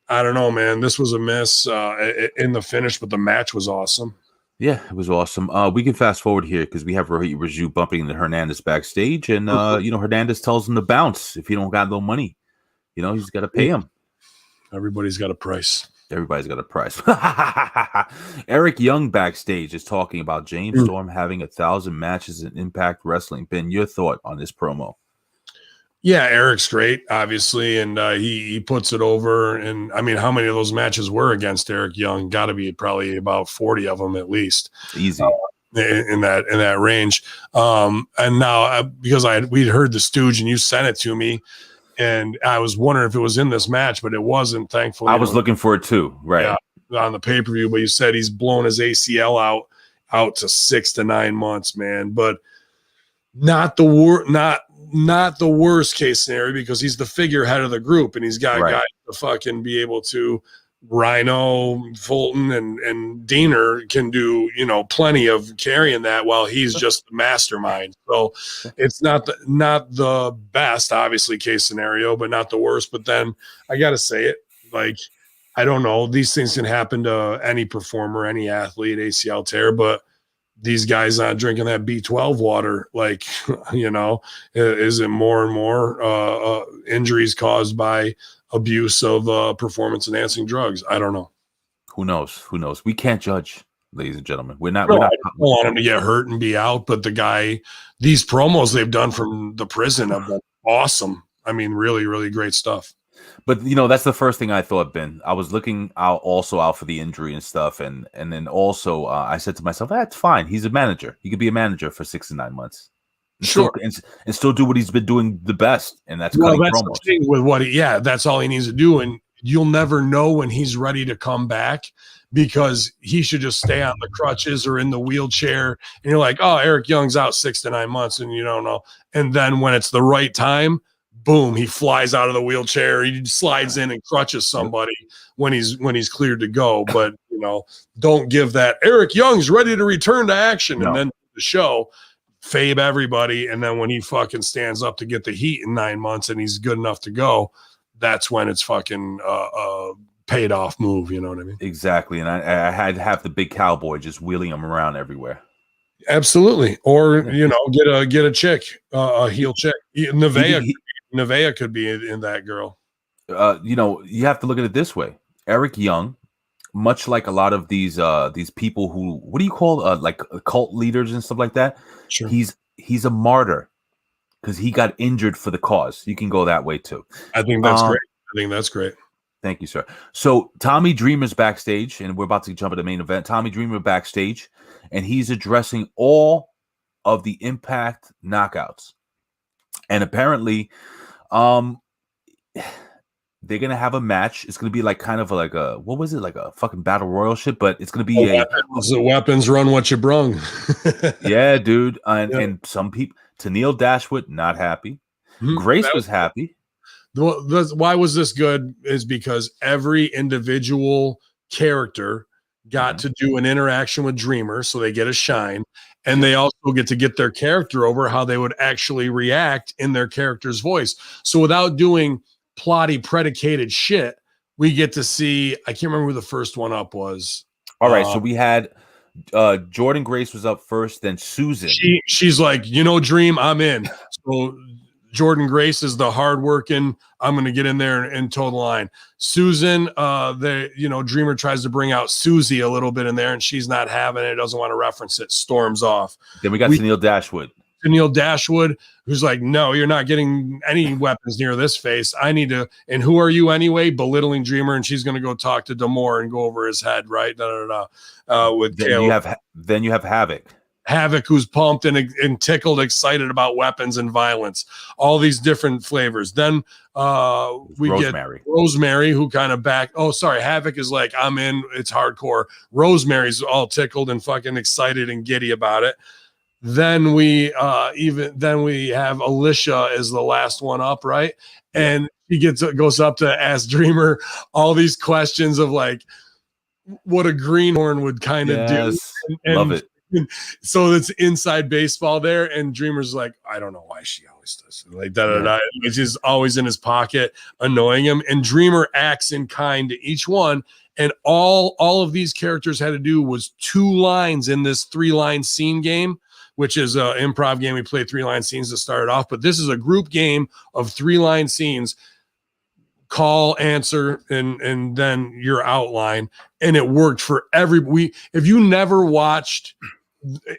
B: I don't know, man. This was a miss in the finish, but the match was awesome.
A: Yeah, it was awesome. We can fast forward here because we have Raju bumping into Hernandez backstage, and Hernandez tells him to bounce if he don't got no money. He's got to pay him.
B: Everybody's got a price.
A: Everybody's got a price. Eric Young backstage is talking about James Storm having 1,000 matches in Impact Wrestling. Ben, your thought on this promo?
B: Yeah, Eric's great, obviously, and he puts it over. And I mean, how many of those matches were against Eric Young? Got to be probably about 40 of them at least.
A: Easy
B: in that range. And now because we'd heard the Stooge and you sent it to me, and I was wondering if it was in this match, but it wasn't. Thankfully,
A: I was looking for it too. Right,
B: on the pay-per-view. But you said he's blown his ACL out to 6 to 9 months, man. But not the worst case scenario, because he's the figurehead of the group and he's got guys to fucking be able to. Rhino, Fulton, and Diener can do, plenty of carrying that while he's just the mastermind. So it's not the best, obviously, case scenario, but not the worst. But then I got to say it, like, I don't know. These things can happen to any performer, any athlete, ACL tear, but these guys not drinking that B12 water, like, is it more and more injuries caused by abuse of performance enhancing drugs? I don't know.
A: Who knows? We can't judge, ladies and gentlemen. We're not.
B: I don't want him to get hurt and be out, but these promos they've done from the prison have been awesome. I mean, really, really great stuff.
A: But that's the first thing I thought, Ben. I was looking out for the injury and stuff, and then also I said to myself, that's fine. He's a manager. He could be a manager for 6 to 9 months.
B: Sure,
A: and still do what he's been doing the best, and that's cutting promos.
B: The thing with that's all he needs to do, and you'll never know when he's ready to come back, because he should just stay on the crutches or in the wheelchair, and you're like, oh, Eric Young's out 6 to 9 months, and you don't know, and then when it's the right time, boom, he flies out of the wheelchair, he slides in and crutches somebody when he's cleared to go. But don't give that Eric Young's ready to return to action and then the show. Fabe everybody, and then when he fucking stands up to get the heat in 9 months and he's good enough to go, that's when it's fucking paid off move. You know what I mean?
A: Exactly. And I had to have the big cowboy just wheeling him around everywhere.
B: Absolutely. Or get a chick, a heel chick. Nevaeh could be in that girl.
A: You have to look at it this way. Eric Young, much like a lot of these people who, what do you call like cult leaders and stuff like that?
B: Sure.
A: He's a martyr because he got injured for the cause. You can go that way too.
B: I think that's great.
A: Thank you, sir. So Tommy Dreamer's backstage, and we're about to jump into the main event. Tommy Dreamer backstage, and he's addressing all of the Impact knockouts. And apparently, they're gonna have a match. It's gonna be like kind of like a, what was it, like a fucking battle royal shit, but it's gonna be
B: the weapons run what you brung.
A: Yeah, dude. And some people, Tennille Dashwood not happy. Grace was happy.
B: Why was this good is because every individual character got to do an interaction with Dreamer, so they get a shine, and they also get to get their character over, how they would actually react in their character's voice. So without doing plotty predicated shit, we get to see, I can't remember who the first one up was.
A: All right, so we had Jordan Grace was up first, then Susan.
B: She's like, Dream, I'm in. So Jordan Grace is the hardworking, I'm going to get in there and toe the line. Susan, Dreamer tries to bring out Susie a little bit in there, and she's not having it, doesn't want to reference it, storms off.
A: Then we got Tennille Dashwood.
B: Tennille Dashwood, who's like, no, you're not getting any weapons near this face. I need to, and who are you anyway? Belittling Dreamer, and she's going to go talk to D'Amore and go over his head, right? With
A: then you have
B: Havoc, who's pumped and tickled, excited about weapons and violence, all these different flavors. Then we get Rosemary, who kind of Havoc is like, I'm in, it's hardcore. Rosemary's all tickled and fucking excited and giddy about it. Then we have Alicia as the last one up, right? And he goes up to ask Dreamer all these questions of like what a greenhorn would kind of do. And
A: love it.
B: So it's inside baseball there, and Dreamer's like, I don't know why she always does it. Like It's just always in his pocket, annoying him. And Dreamer acts in kind to each one. And all of these characters had to do was 2 lines in this 3-line scene game, which is an improv game. We play 3-line scenes to start it off, but this is a group game of 3-line scenes. Call, answer, and then your outline. And it worked for if you never watched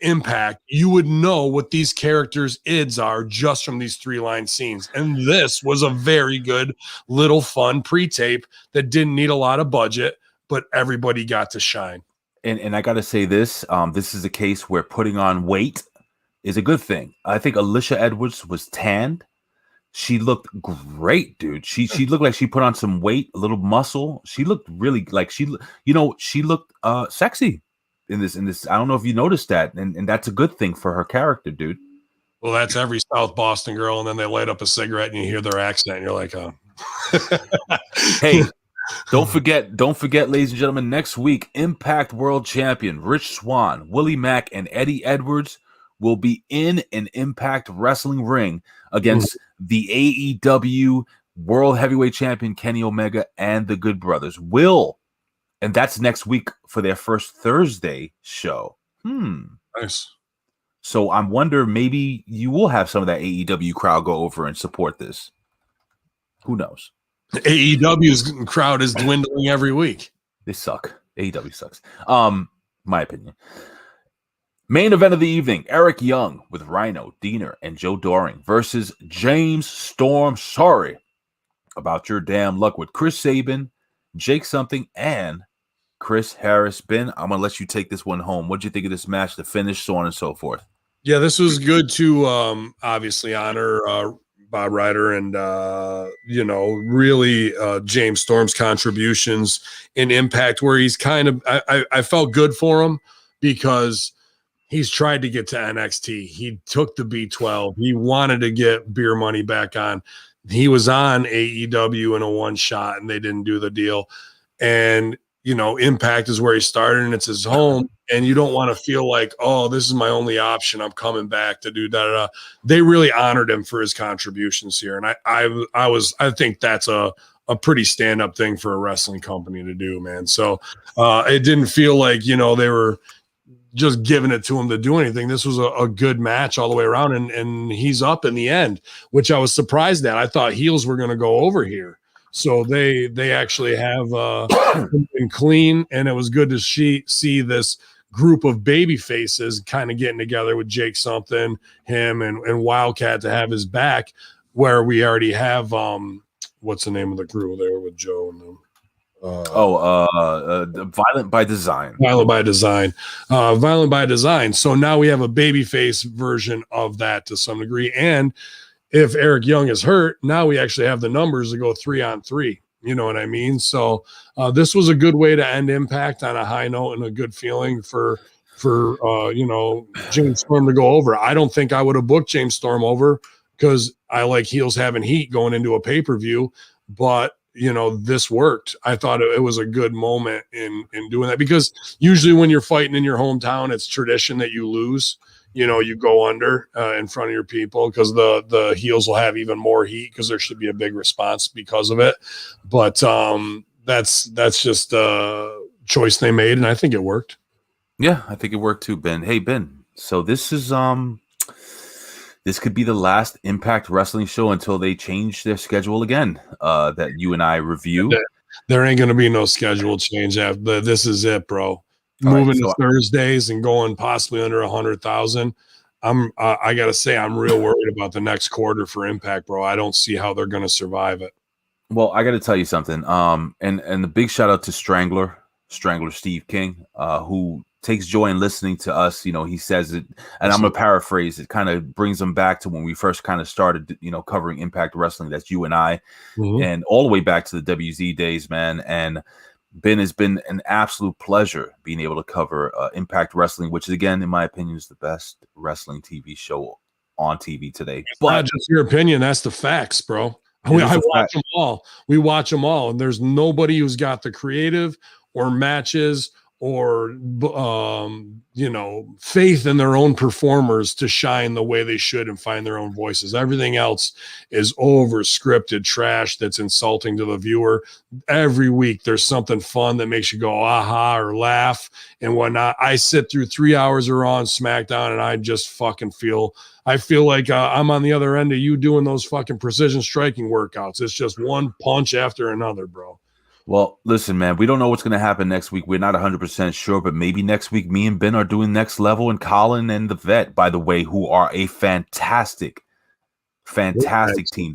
B: Impact, you would know what these characters' ids are just from these 3-line scenes. And this was a very good little fun pre-tape that didn't need a lot of budget, but everybody got to shine.
A: And I got to say this is a case where putting on weight is a good thing. I think Alicia Edwards was tanned. She looked great, dude. She looked like she put on some weight, a little muscle. She looked really like she looked sexy in this. I don't know if you noticed that, and that's a good thing for her character, dude.
B: Well, that's every South Boston girl, and then they light up a cigarette and you hear their accent, and you're like, oh.
A: Hey, don't forget, ladies and gentlemen, next week, Impact World Champion Rich Swann, Willie Mack, and Eddie Edwards will be in an Impact Wrestling ring against the AEW World Heavyweight Champion Kenny Omega and the Good Brothers. And that's next week for their first Thursday show.
B: Nice.
A: So I wonder, maybe you will have some of that AEW crowd go over and support this. Who knows?
B: AEW's crowd is dwindling every week.
A: They suck. AEW sucks. My opinion. Main event of the evening, Eric Young with Rhino, Diener, and Joe Doring versus James Storm. Sorry about your damn luck with Chris Sabin, Jake Something, and Chris Harris. Ben, I'm going to let you take this one home. What'd you think of this match, the finish, so on and so forth?
B: Yeah, this was good to obviously honor Bob Ryder and, really James Storm's contributions in Impact, where he's kind of, I felt good for him because he's tried to get to NXT. He took the B12. He wanted to get Beer Money back on. He was on AEW in a one shot and they didn't do the deal. And Impact is where he started and it's his home, and you don't want to feel like, oh, this is my only option, I'm coming back to do that. They really honored him for his contributions here, and I think that's a pretty stand-up thing for a wrestling company to do, man. So it didn't feel like they were just giving it to him to do anything. This was a good match all the way around, and he's up in the end, which I was surprised at. I thought heels were going to go over here. So they actually have been clean, and it was good to see this group of baby faces kind of getting together with Jake something, him and Wildcat to have his back, where we already have what's the name of the crew there with Joe and them?
A: Violent by Design.
B: Violent by Design. Violent by Design. So now we have a babyface version of that to some degree. And if Eric Young is hurt, now we actually have the numbers to go 3-on-3. You know what I mean? So this was a good way to end Impact on a high note and a good feeling for James Storm to go over. I don't think I would have booked James Storm over because I like heels having heat going into a pay-per-view, but this worked. I thought it was a good moment in doing that, because usually when you're fighting in your hometown, it's tradition that you lose. You go under in front of your people, because the heels will have even more heat because there should be a big response because of it. But that's just a choice they made, and I think it worked.
A: Yeah, I think it worked too, Ben. Hey, Ben. So this is this could be the last Impact Wrestling show until they change their schedule again. That you and I review.
B: There ain't gonna be no schedule change after this. Is it, bro? Moving to Thursdays and going possibly under 100,000. I gotta say, I'm real worried about the next quarter for Impact, bro. I don't see how they're gonna survive it.
A: Well, I got to tell you something. And the big shout out to Strangler Steve King, who takes joy in listening to us. He says it, and I'm gonna paraphrase. It kind of brings him back to when we first kind of started, covering Impact Wrestling. That's you and I, and all the way back to the WZ days, man. And Ben, has been an absolute pleasure being able to cover Impact Wrestling, which is, again, in my opinion, is the best wrestling TV show on TV today.
B: It's not just your opinion, that's the facts, bro. I watch them all. We watch them all, and there's nobody who's got the creative or matches or faith in their own performers to shine the way they should and find their own voices. Everything else is over scripted trash that's insulting to the viewer. Every week there's something fun that makes you go aha or laugh and whatnot. I sit through 3 hours of Raw and SmackDown, and I just fucking feel like I'm on the other end of you doing those fucking precision striking workouts. It's just one punch after another, bro.
A: Well, listen, man, we don't know what's going to happen next week. We're not 100% sure, but maybe next week me and Ben are doing Next Level, and Colin and the Vet, by the way, who are a fantastic team.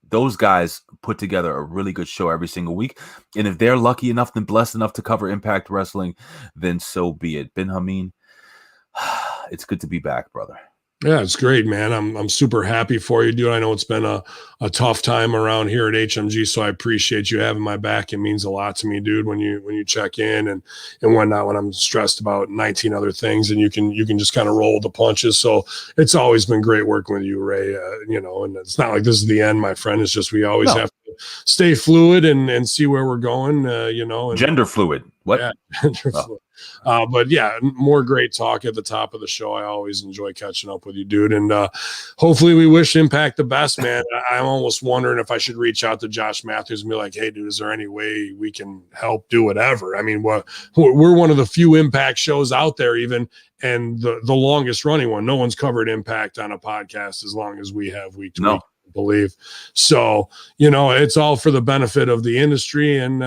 A: Those guys put together a really good show every single week. And if they're lucky enough and blessed enough to cover Impact Wrestling, then so be it. Ben Hamin, it's good to be back, brother.
B: Yeah, it's great, man. I'm super happy for you, dude. I know it's been a tough time around here at HMG, so I appreciate you having my back. It means a lot to me, dude, when you check in and whatnot, when I'm stressed about 19 other things, and you can just kind of roll the punches. So it's always been great working with you, Ray. And it's not like this is the end, my friend. It's just we always have to stay fluid and see where we're going, and
A: gender fluid. What?
B: Yeah, gender fluid. But yeah, more great talk at the top of the show. I always enjoy catching up with you, dude. And hopefully we wish Impact the best, man. I'm almost wondering if I should reach out to Josh Matthews and be like, hey, dude, is there any way we can help do whatever? I mean, we're one of the few Impact shows out there even, and the longest running one. No one's covered Impact on a podcast as long as we have week to week. Believe so, it's all for the benefit of the industry, and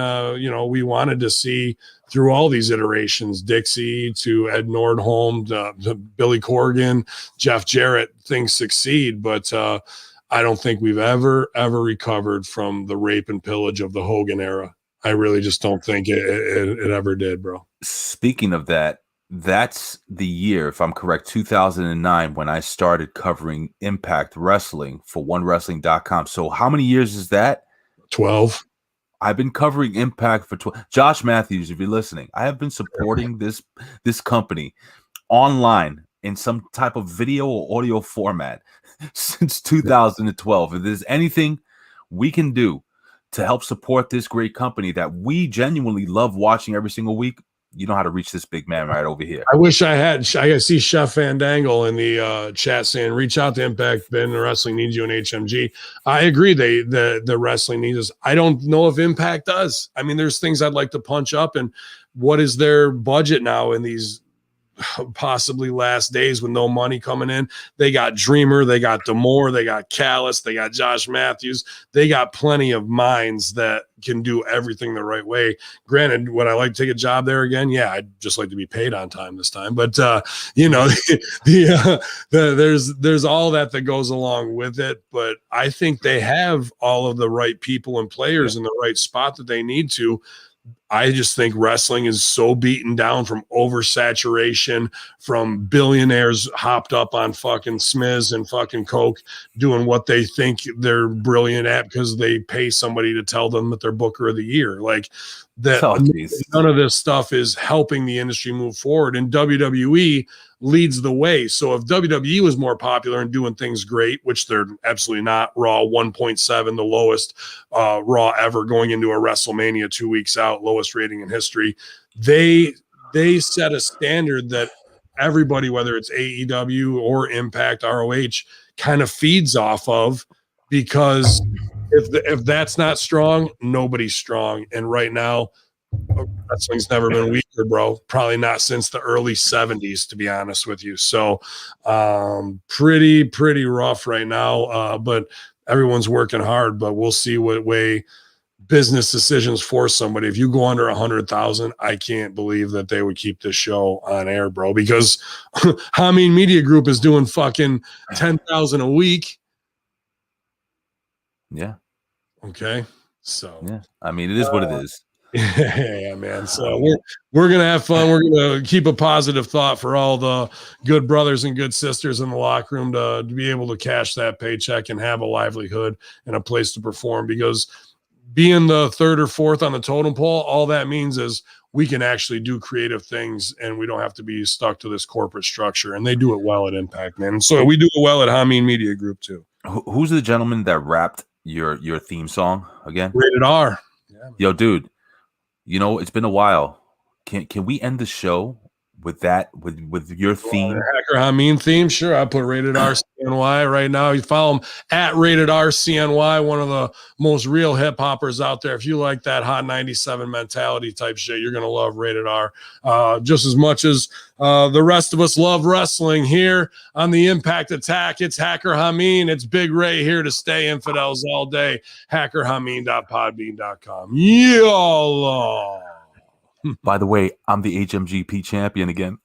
B: we wanted to see through all these iterations, Dixie to Ed Nordholm to Billy Corgan, Jeff Jarrett, things succeed, but I don't think we've ever recovered from the rape and pillage of the Hogan era. I really just don't think it ever did, bro.
A: Speaking of that, that's the year, if I'm correct, 2009, when I started covering Impact Wrestling for OneWrestling.com. So how many years is that?
B: 12.
A: I've been covering Impact for 12. Josh Matthews, if you're listening, I have been supporting this company online in some type of video or audio format since 2012. If there's anything we can do to help support this great company that we genuinely love watching every single week, you know how to reach this big man right over here.
B: I wish I had. I see Chef Fandangle in the chat saying, "Reach out to Impact. Ben Wrestling needs you in HMG." I agree. The wrestling needs us. I don't know if Impact does. I mean, there's things I'd like to punch up. And what is their budget now in these possibly last days with no money coming in? They got Dreamer, they got Demore, they got Callis, they got Josh Matthews. They got plenty of minds that can do everything the right way. Granted, would I like to take a job there again? Yeah, I'd just like to be paid on time this time. But there's all that goes along with it. But I think they have all of the right people and players in the right spot that they need to. I just think wrestling is so beaten down from oversaturation, from billionaires hopped up on fucking Smiz and fucking Coke doing what they think they're brilliant at because they pay somebody to tell them that they're Booker of the Year. Like that, none of this stuff is helping the industry move forward. And WWE leads the way. So if WWE was more popular and doing things great, which they're absolutely not, Raw 1.7, the lowest Raw ever going into a WrestleMania 2 weeks out, lowest rating in history. They set a standard that everybody, whether it's AEW or Impact, ROH, kind of feeds off of, because if that's not strong, nobody's strong. And right now, wrestling's never been weaker, bro. Probably not since the early 70s, to be honest with you. So pretty rough right now, but everyone's working hard. But we'll see what way business decisions force somebody. If you go under 100,000, I can't believe that they would keep this show on air, bro, because Hamin Media Group is doing fucking 10,000 a week.
A: Yeah.
B: Okay. So
A: yeah, I mean, it is what it is.
B: Yeah, man. So we're gonna have fun. We're gonna keep a positive thought for all the good brothers and good sisters in the locker room to be able to cash that paycheck and have a livelihood and a place to perform. Because being the third or fourth on the totem pole, all that means is we can actually do creative things and we don't have to be stuck to this corporate structure. And they do it well at Impact, man. And so we do it well at Hamin Media Group too.
A: Who's the gentleman that rapped your theme song again?
B: Rated R.
A: Yeah, yo, dude. You know, it's been a while. Can we end the show with that, with your theme?
B: Hacker Hamin theme? Sure. I put Rated R CNY right now. You follow him at Rated R CNY, one of the most real hip hoppers out there. If you like that Hot 97 mentality type shit, you're going to love Rated R just as much as the rest of us love wrestling here on the Impact Attack. It's Hacker Hamin. It's Big Ray here to stay, infidels all day. HackerHamin.podbean.com. Y'all.
A: By the way, I'm the HMGP champion again.